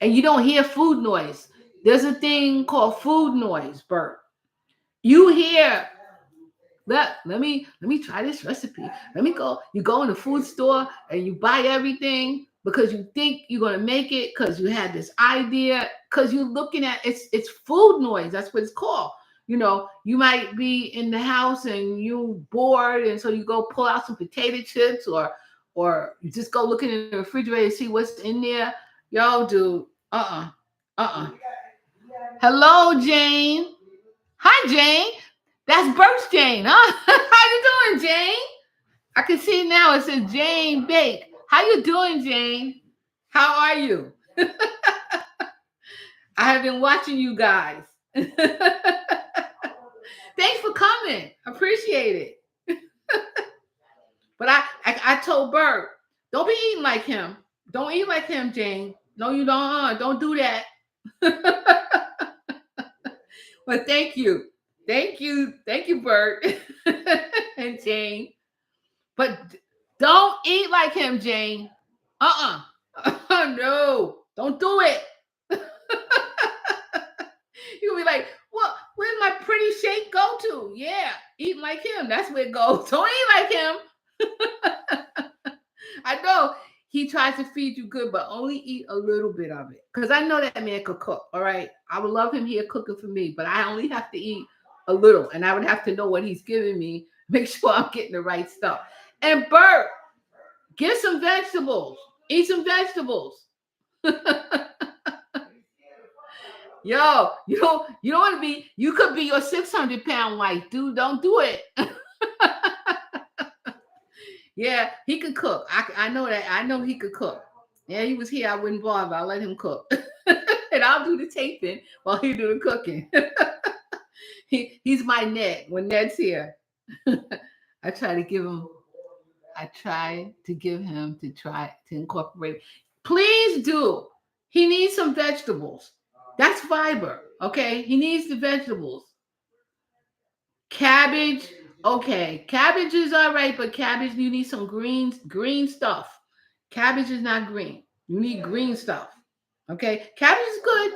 And you don't hear food noise. There's a thing called food noise, Bert. You hear let me try this recipe. You go in the food store and you buy everything because you think you're gonna make it because you had this idea, because you're looking at it's food noise. That's what it's called. You might be in the house and you bored, and so you go pull out some potato chips, or you just go looking in the refrigerator and see what's in there. Yo, dude, hello, Jane. Hi, Jane. That's Bert's Jane, huh? How you doing, Jane? I can see now it says Jane Bake. How you doing, Jane? How are you? I have been watching you guys. Thanks for coming. Appreciate it. But I told Bert, don't be eating like him. Don't eat like him, Jane. No, you don't. Don't do that. But thank you, Bert and Jane. But don't eat like him, Jane. No, don't do it. You'll be like, well, where's my pretty shake go to? Yeah, eating like him. That's where it goes. Don't eat like him. I know he tries to feed you good, but only eat a little bit of it. Because I know that man could cook. All right. I would love him here cooking for me, but I only have to eat a little. And I would have to know what he's giving me. Make sure I'm getting the right stuff. And Bert, get some vegetables. Eat some vegetables. Yo, you don't want to be, you could be your 600-pound wife, dude. Don't do it. Yeah, he could cook. I know that. I know he could cook. Yeah, he was here. I wouldn't bother. I'll let him cook. And I'll do the taping while he do the cooking. He's my Ned when Ned's here. I try to give him to try to incorporate. Please do. He needs some vegetables. That's fiber. Okay. He needs the vegetables. Cabbage. Okay, cabbage is all right, but cabbage, you need some green stuff. Cabbage is not green. You need green stuff. Okay, cabbage is good,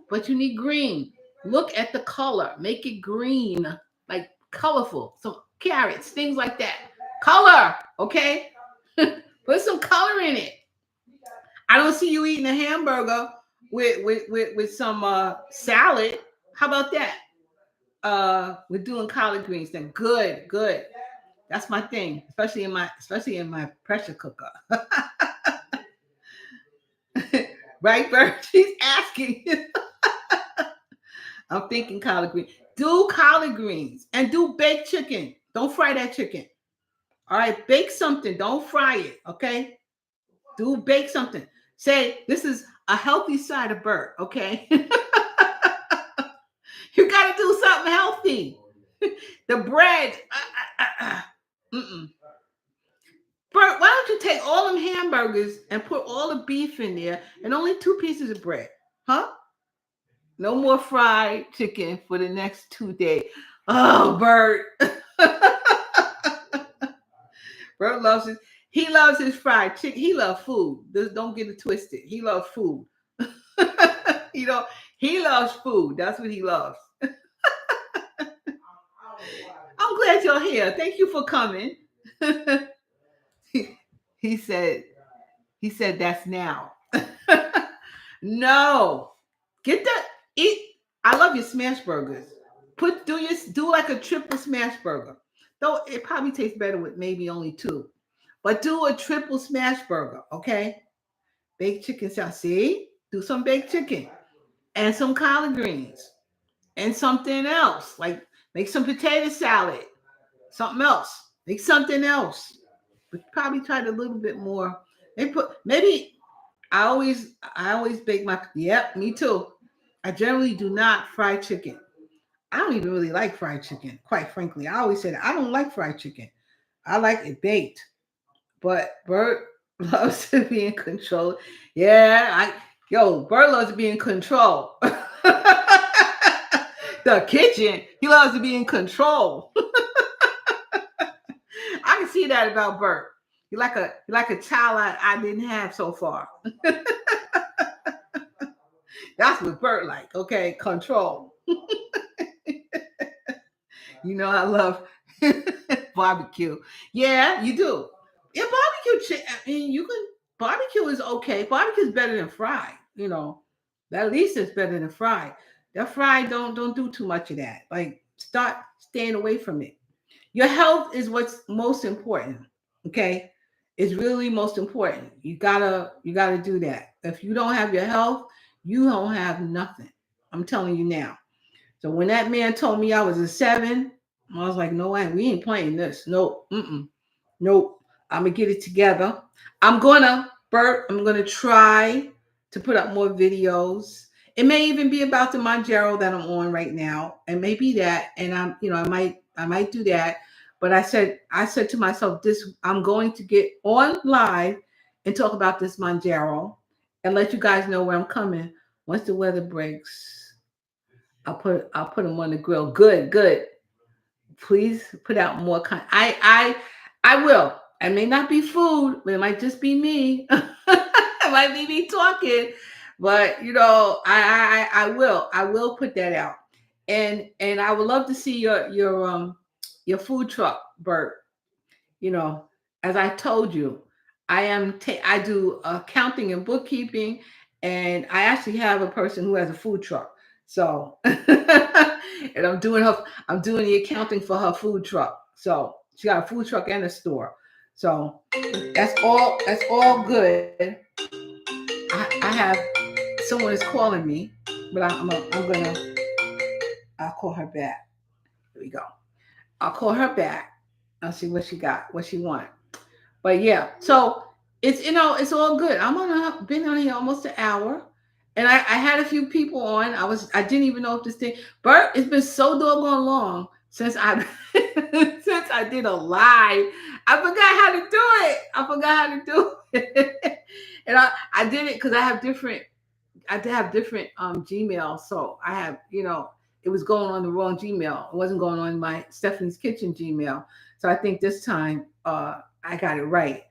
but you need green. Look at the color. Make it green, like colorful. Some carrots, things like that. Color, okay? Put some color in it. I don't see you eating a hamburger with some salad. How about that? We're doing collard greens then. Good. That's my thing, especially in my pressure cooker. Right, Bert? She's asking. I'm thinking collard greens. Do collard greens and do baked chicken. Don't fry that chicken. All right, bake something. Don't fry it. Okay? Do bake something. Say this is a healthy side of Bert. Okay? You got to do something healthy. The bread. Bert, why don't you take all them hamburgers and put all the beef in there and only 2 pieces of bread? Huh? No more fried chicken for the next 2 days. Oh, Bert. Bert loves his. He loves his fried chicken. He loves food. Don't get it twisted. He loves food. He loves food. That's what he loves. I'm glad you're here. Thank you for coming. He said that's now. No. Get that. Eat. I love your smash burgers. Do like a triple smash burger. Though it probably tastes better with maybe only 2. But do a triple smash burger, okay? Baked chicken salad. See? Do some baked chicken and some collard greens and something else. Like make some potato salad. Something else. Make something else. But probably tried a little bit more. Maybe I always bake my. Yep, me too. I generally do not fry chicken. I don't even really like fried chicken, quite frankly. I always said I don't like fried chicken. I like it baked. But Bert loves to be in control. Yeah, Bert loves to be in control. The kitchen, he loves to be in control. I can see that about Bert. You're like a child I didn't have so far. That's what Bert like. Okay, control. I love barbecue. Yeah, you do. Yeah, barbecue. Barbecue is okay. Barbecue is better than fried. At least it's better than fried. That fried don't do too much of that. Like start staying away from it. Your health is what's most important. Okay, it's really most important. You gotta do that. If you don't have your health, you don't have nothing. I'm telling you now. So when that man told me I was a 7, I was like, no way, we ain't playing this. Nope. Nope. I'm gonna get it together. Bert, I'm gonna try to put up more videos. It may even be about the Manjaro that I'm on right now, and maybe that, and I might do that. But I said to myself, this I'm going to get on live and talk about this Manjaro and let you guys know where I'm coming once the weather breaks. I'll put them on the grill. Good, good. Please put out more content. I will. It may not be food, but it might just be me. It might be me talking, but I will put that out, and I would love to see your food truck, Bert. you know, as I told you, I do accounting and bookkeeping, and I actually have a person who has a food truck. So, and I'm doing the accounting for her food truck. So she got a food truck and a store. So that's all good. I have someone is calling me, but I'll call her back. Here we go. I'll call her back. I'll see what she got, what she wants. But yeah, so it's all good. Been on here almost an hour, and I had a few people on. I didn't even know if this thing. Bert, it's been so doggone long since I since I did a live. I forgot how to do it. I forgot how to do it, and I did it because I did have different Gmail. So I have, it was going on the wrong Gmail. It wasn't going on my Stephanie's Kitchen Gmail. So I think this time I got it right.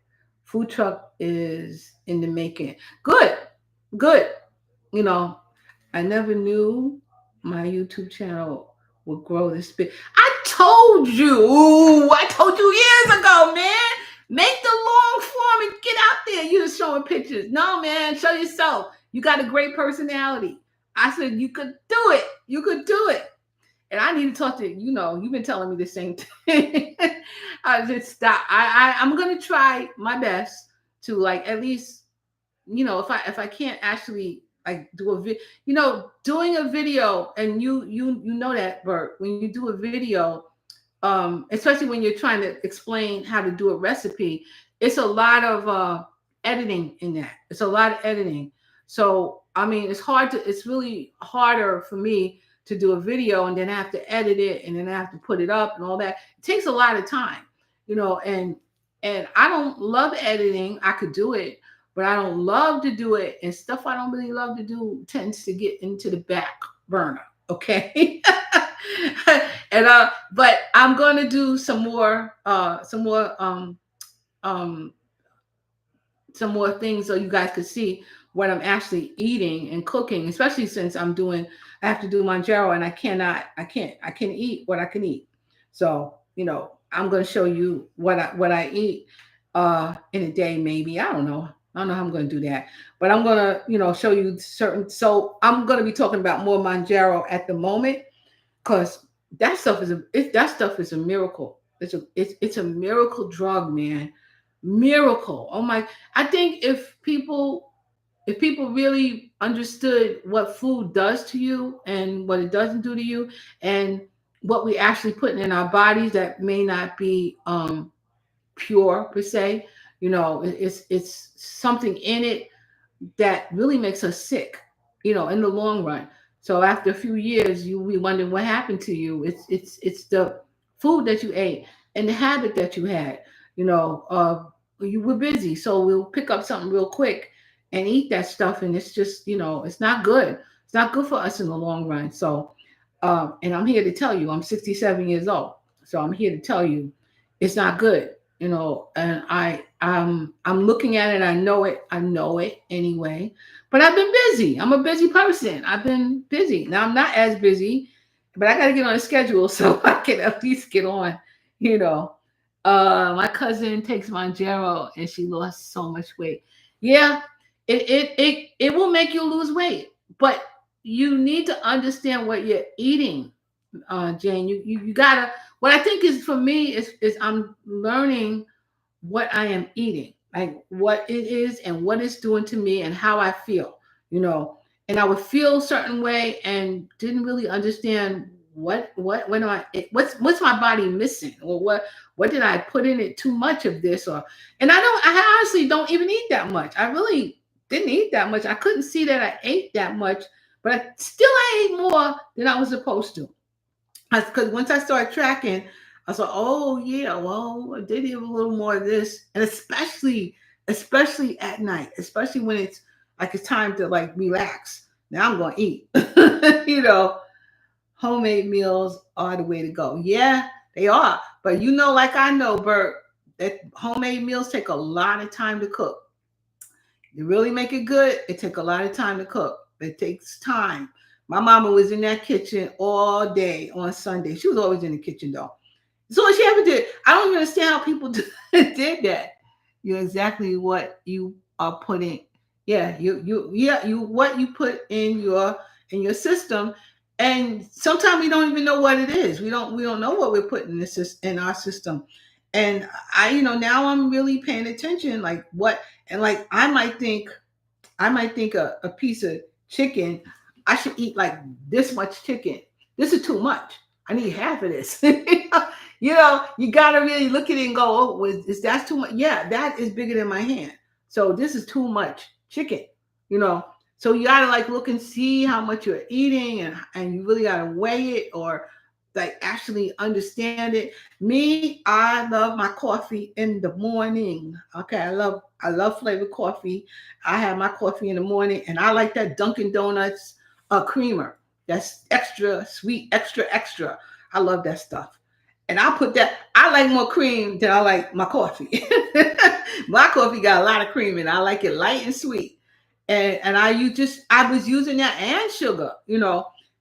Food truck is in the making. Good, good. You know, I never knew my YouTube channel would grow this big. I told you years ago, man. Make the long form and get out there. You just showing pictures. No, man, show yourself. You got a great personality. I said you could do it. You could do it. And I need to talk to you. You've been telling me the same thing. I just stop. I'm gonna try my best to, like, at least, if I can't actually, like, do a video, doing a video, and you know that, Bert, when you do a video, especially when you're trying to explain how to do a recipe, it's a lot of editing in that. It's a lot of editing. So I mean, it's really harder for me to do a video and then I have to edit it and then I have to put it up and all that. It takes a lot of time, and I don't love editing. I could do it, but I don't love to do it, and stuff I don't really love to do tends to get into the back burner. Okay. And but I'm going to do um some more things so you guys could see what I'm actually eating and cooking, especially since I have to do Manjaro, and I can eat what I can eat. So, I'm going to show you what I eat in a day, maybe. I don't know how I'm going to do that, but I'm going to, show you so I'm going to be talking about more Manjaro at the moment, because that stuff is a miracle. It's a miracle drug, man. Miracle. Oh my! I think if people really understood what food does to you and what it doesn't do to you, and what we actually putting in our bodies that may not be pure per se, it's something in it that really makes us sick, in the long run. So after a few years, we wonder what happened to you. It's the food that you ate and the habit that you had. You were busy, so we'll pick up something real quick and eat that stuff, and it's just, it's not good. It's not good for us in the long run. So, and I'm here to tell you, I'm 67 years old, so I'm here to tell you, it's not good. And I'm looking at it. I know it. I know it anyway. But I've been busy. I'm a busy person. I've been busy. Now I'm not as busy, but I got to get on a schedule so I can at least get on. You know, my cousin takes Monjero and she lost so much weight. Yeah, it will make you lose weight, but you need to understand what you're eating, Jane. You gotta. What I think is for me is I'm learning what I am eating, like what it is and what it's doing to me and how I feel, you know. And I would feel a certain way and didn't really understand what's my body missing, or what did I put in it too much of this, or and I honestly don't even eat that much. I really didn't eat that much. I couldn't see that I ate that much, but I ate more than I was supposed to. Because once I started tracking, I saw, oh yeah, well, I did eat a little more of this, and especially at night, especially when it's like it's time to like relax. Now I'm gonna eat. you know, Homemade meals are the way to go. Yeah, they are. But like I know, Bert, that homemade meals take a lot of time to cook. To really make it good, it takes a lot of time to cook. It takes time. My mama was in that kitchen all day on Sunday. She was always in the kitchen though. So what she ever did, I don't understand how people did that. You're exactly what you are putting. Yeah, you what you put in your system, and sometimes we don't even know what it is. We don't know what we're putting in our system. And now I'm really paying attention, like what, and like I might think a piece of chicken, I should eat like this much chicken. This is too much. I need half of this. You got to really look at it and go, oh, is that too much? Yeah, that is bigger than my hand. So this is too much chicken, you know. So you got to like look and see how much you're eating, and you really got to weigh it, or like actually understand it. Me, I love my coffee in the morning. Okay, I love flavored coffee. I have my coffee in the morning, and I like that Dunkin' Donuts creamer. That's extra sweet, extra extra. I love that stuff. And I put that. I like more cream than I like my coffee. My coffee got a lot of cream, and I like it light and sweet. And I was using that and sugar,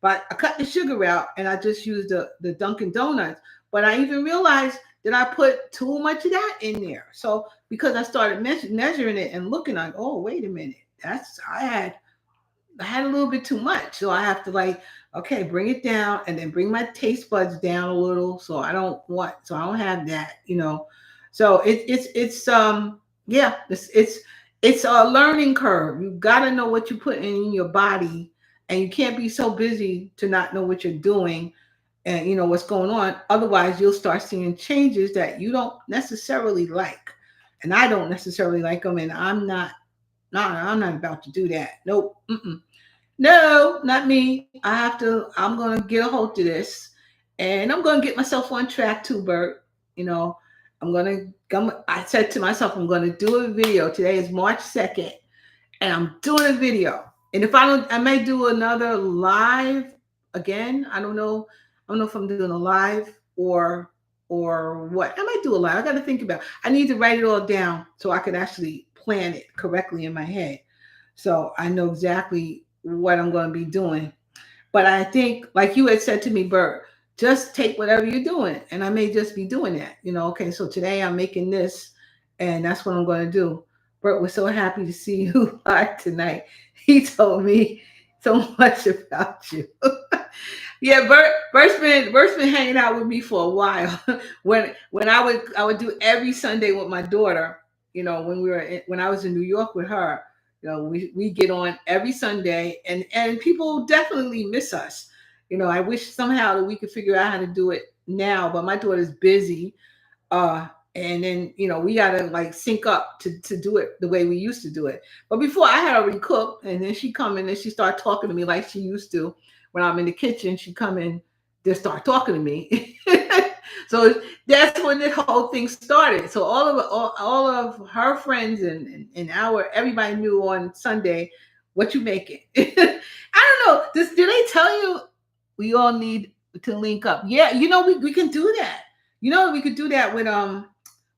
but I cut the sugar out, and I just used the Dunkin' Donuts. But I even realized that I put too much of that in there. So because I started measuring it and looking, like, oh, wait a minute, I had a little bit too much. So I have to like, okay, bring it down, and then bring my taste buds down a little, so I don't have that. So it's a learning curve. You got to know what you put in your body, and you can't be so busy to not know what you're doing and what's going on. Otherwise, you'll start seeing changes that you don't necessarily like, and I don't necessarily like them, and I'm not. No, I'm not about to do that. Nope. Mm-mm. No, not me. I'm going to get a hold of this, and I'm going to get myself on track too, Bert. You know, I said to myself, I'm going to do a video. Today is March 2nd, and I'm doing a video. And if I don't, I may do another live again. I don't know. I don't know if I'm doing a live or what. I might do a live. I got to think about it. I need to write it all down so I can actually plan it correctly in my head. So I know exactly what I'm going to be doing. But I think, like you had said to me, Bert, just take whatever you're doing. And I may just be doing that. Okay, so today I'm making this, and that's what I'm going to do. Bert was so happy to see you live tonight. He told me so much about you. Yeah, Bert's been hanging out with me for a while. When I would do every Sunday with my daughter. When I was in New York with her. We get on every Sunday, and people definitely miss us. I wish somehow that we could figure out how to do it now, but my daughter's busy. And then we gotta like sync up to do it the way we used to do it. But before, I had already cooked, and then she come in and she start talking to me like she used to. When I'm in the kitchen, she come in, just start talking to me. So that's when this whole thing started. So all of her friends and everybody knew on Sunday, what you making. I don't know. Do they tell you we all need to link up? Yeah, we can do that. We could do that with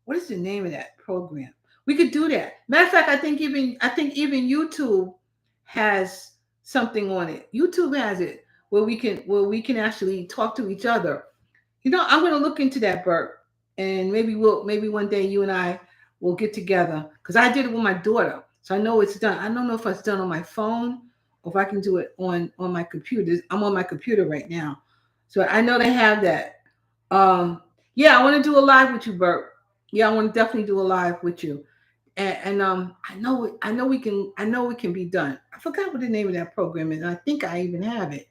what is the name of that program? We could do that. Matter of fact, I think even YouTube has something on it. YouTube has it where we can actually talk to each other. I'm going to look into that, Bert, and maybe one day you and I will get together, because I did it with my daughter, so I know it's done. I don't know if it's done on my phone or if I can do it on my computer. I'm on my computer right now, so I know they have that. Yeah, I want to do a live with you, Bert. Yeah, I want to definitely do a live with you, and I know we can be done. I forgot what the name of that program is. And I think I even have it.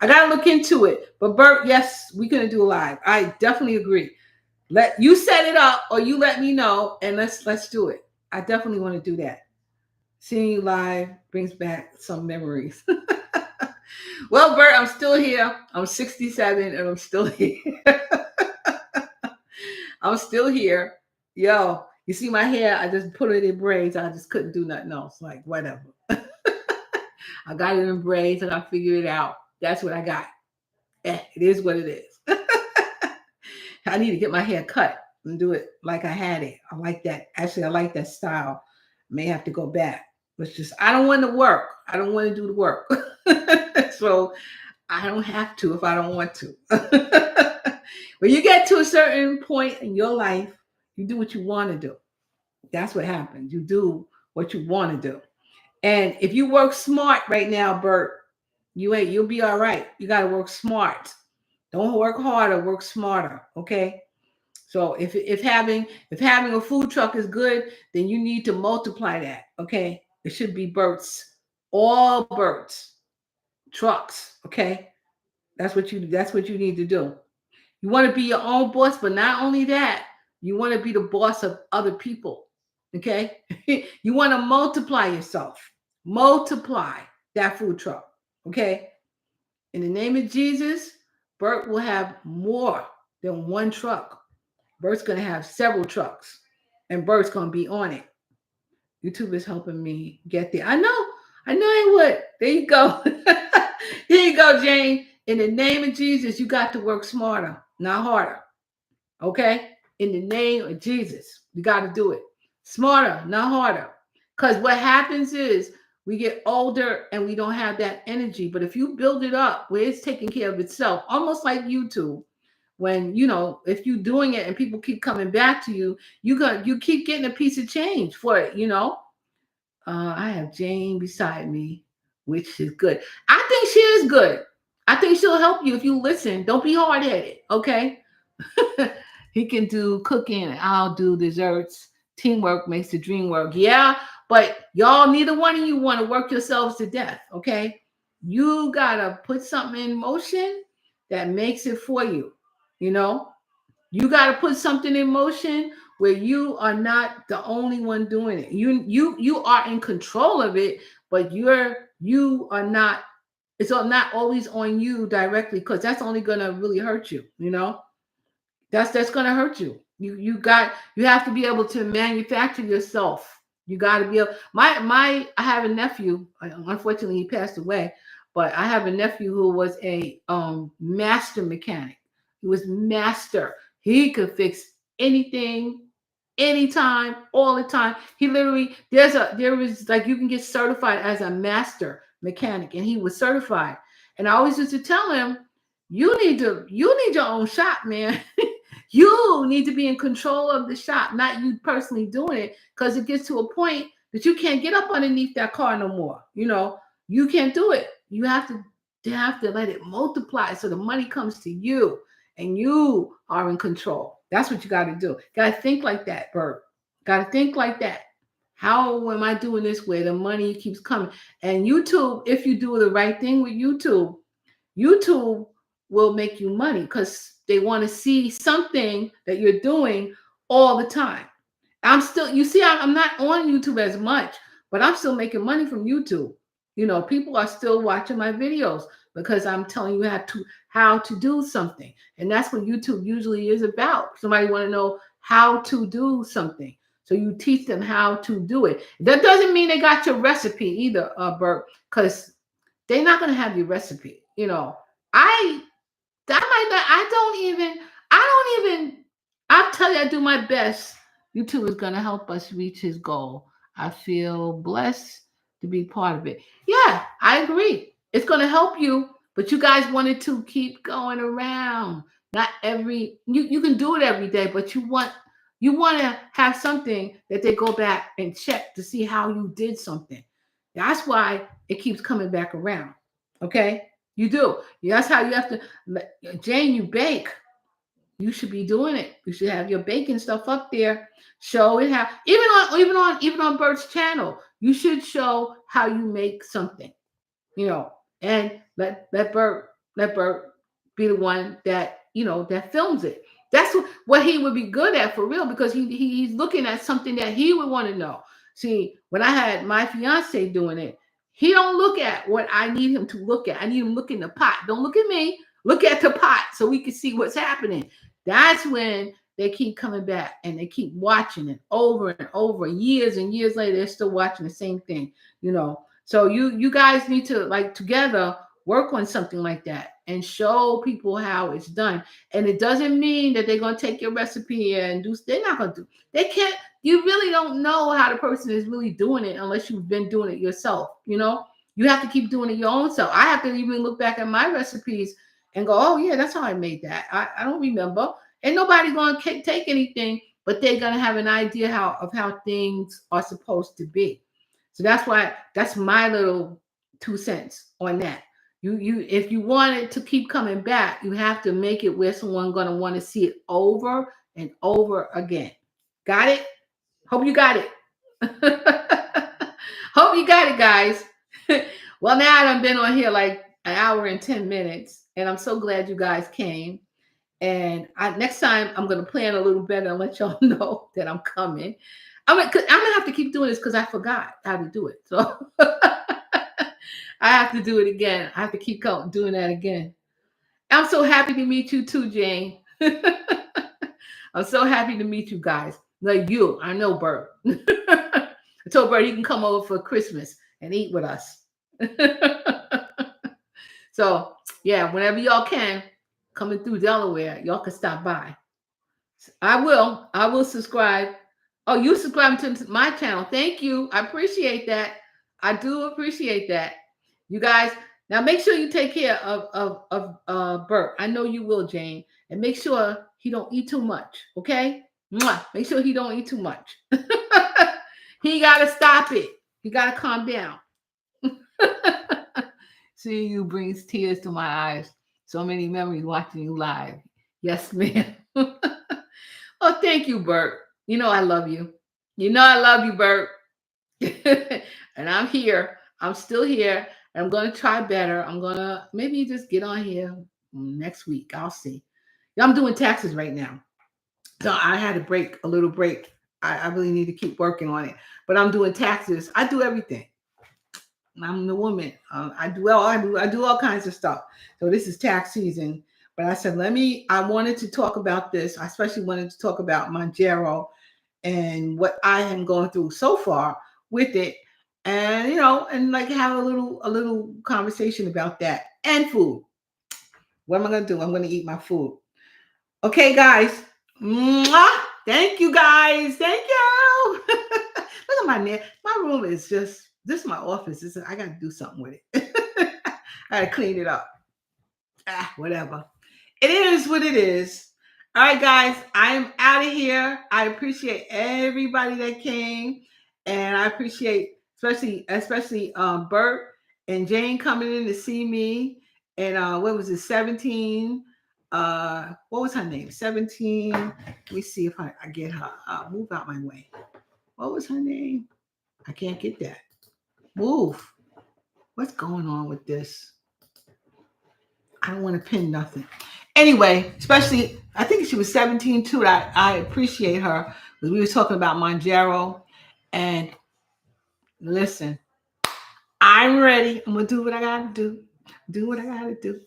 I gotta look into it. But Bert, yes, we're gonna do a live. I definitely agree. Let you set it up, or you let me know, and let's do it. I definitely want to do that. Seeing you live brings back some memories. Well, Bert, I'm still here. I'm 67 and I'm still here. I'm still here. Yo, you see my hair? I just put it in braids. I just couldn't do nothing else. Like, whatever. I got it in braids and I figured it out. That's what I got. It is what it is. I need to get my hair cut and do it like I had it. I like that. Actually, I like that style. May have to go back. It's just, I don't want to work. I don't want to do the work. So I don't have to if I don't want to. When you get to a certain point in your life, you do what you want to do. That's what happens. You do what you want to do. And if you work smart right now, Bert, you'll be all right. You got to work smart. Don't work harder, work smarter. Okay. So if having a food truck is good, then you need to multiply that. Okay. It should be Bert's, all Bert's trucks. Okay. That's what you need to do. You want to be your own boss, but not only that, you want to be the boss of other people. Okay. You want to multiply yourself. Multiply that food truck. Okay. In the name of Jesus, Bert will have more than one truck. Bert's going to have several trucks, and Bert's going to be on it. YouTube is helping me get there. I know it would. There you go. Here you go, Jane. In the name of Jesus, you got to work smarter, not harder. Okay? In the name of Jesus, you got to do it. Smarter, not harder. Because what happens is we get older and we don't have that energy. But if you build it up where it's taking care of itself, almost like YouTube, when, if you're doing it and people keep coming back to you, you keep getting a piece of change for it, I have Jane beside me, which is good. I think she is good. I think she'll help you if you listen. Don't be hard-headed, okay? He can do cooking and I'll do desserts. Teamwork makes the dream work. Yeah, but y'all, neither one of you want to work yourselves to death, okay? You got to put something in motion that makes it for you, you got to put something in motion where you are not the only one doing it. You are in control of it, but you are not. It's not always on you directly, because that's only gonna really hurt you. That's gonna hurt you. You have to be able to manufacture yourself. You got to be able. I have a nephew. Unfortunately, he passed away, but I have a nephew who was a master mechanic. He was master. He could fix anything, anytime, all the time. He literally, there was like, you can get certified as a master mechanic, and he was certified. And I always used to tell him, you need your own shop, man. You need to be in control of the shop, not you personally doing it, because it gets to a point that you can't get up underneath that car no more. You can't do it. You have to let it multiply so the money comes to you and you are in control. That's what you got to do. Got to think like that, Bert. Got to think like that. How am I doing this where the money keeps coming? And YouTube, if you do the right thing with YouTube will make you money, because they want to see something that you're doing all the time. I'm not on YouTube as much, but I'm still making money from YouTube. People are still watching my videos because I'm telling you how to do something. And that's what YouTube usually is about. Somebody want to know how to do something. So you teach them how to do it. That doesn't mean they got your recipe either, Bert, because they're not going to have your recipe. I'll tell you, I do my best. YouTube is going to help us reach his goal. I feel blessed to be part of it. Yeah, I agree. It's going to help you, but you guys wanted to keep going around. Not you can do it every day, but you want to have something that they go back and check to see how you did something. That's why it keeps coming back around. Okay? You do. That's how you have to. Jane, you bake. You should be doing it. You should have your baking stuff up there. Show it how. Even on Bert's channel, you should show how you make something. And let Bert be the one that that films it. That's what he would be good at, for real, because he's looking at something that he would want to know. See, when I had my fiance doing it, He don't look at what I need him to look at. I need him look in the pot. Don't look at me. Look at the pot so we can see what's happening. That's when they keep coming back and they keep watching it over and over. Years and years later, they're still watching the same thing, you know. So you guys need to, like, together work on something like that and show people how it's done. And it doesn't mean that they're gonna take your recipe and do. They're not gonna do. They can't. You really don't know how the person is really doing it unless you've been doing it yourself. You know, you have to keep doing it your own self. I have to even look back at my recipes and go, oh yeah, that's how I made that. I don't remember. And nobody's gonna take anything, but they're gonna have an idea of how things are supposed to be. So that's my little 2 cents on that. You if you want it to keep coming back, you have to make it where someone's gonna want to see it over and over again. Got it? Hope you got it. Hope you got it, guys. Well, now I've been on here like an hour and 10 minutes, and I'm so glad you guys came. And next time I'm gonna plan a little better and let y'all know that I'm coming. I'm gonna have to keep doing this because I forgot how to do it. So I have to do it again. I have to keep doing that again. I'm so happy to meet you too, Jane. I'm so happy to meet you guys. Like you, I know Bert. I told Bert he can come over for Christmas and eat with us. So yeah, whenever y'all can, coming through Delaware, y'all can stop by. I will subscribe. Oh, you subscribe to my channel. Thank you. I appreciate that. I do appreciate that. You guys, now make sure you take care of Bert. I know you will, Jane. And make sure he don't eat too much. Okay? Mwah. Make sure he don't eat too much. He gotta stop it. He gotta calm down. Seeing you brings tears to my eyes. So many memories watching you live. Yes, ma'am. Oh, thank you, Bert. You know I love you. You know I love you, Bert. And I'm here. I'm still here. And I'm going to try better. I'm going to maybe just get on here next week. I'll see. I'm doing taxes right now. So I had a break, a little break. I really need to keep working on it. But I'm doing taxes. I do everything. I'm the woman. I do all kinds of stuff. So this is tax season. But I said, I wanted to talk about this. I especially wanted to talk about Manjaro and what I am going through so far with it. And and like have a little conversation about that and food. What am I gonna do? I'm gonna eat my food. Okay, guys. Mwah! Thank you, guys. Thank you. Look at my neck. My room is just this is my office. I gotta do something with it. I gotta clean it up. Whatever. It is what it is. All right, guys, I am out of here. I appreciate everybody that came, and I appreciate especially Bert and Jane coming in to see me. And what was it, 17? What was her name? 17. Let me see if I get her. Move out my way. What was her name? I can't get that. Move. What's going on with this? I don't want to pin nothing. Anyway, especially, I think she was 17 too. I appreciate her because we were talking about Manjaro. And listen, I'm ready. I'm going to do what I got to do. Do what I got to do.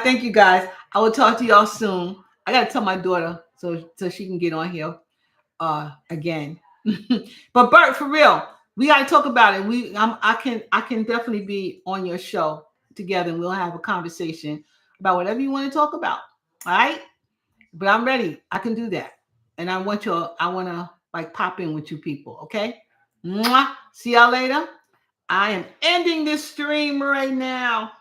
Thank you, guys. I will talk to y'all soon. I got to tell my daughter so she can get on here again. But Bert, for real, we got to talk about it. I can definitely be on your show together, and we'll have a conversation about whatever you want to talk about. All right, but I'm ready. I can do that, and I want to like pop in with you people. Okay. Mwah. See y'all later. I am ending this stream right now.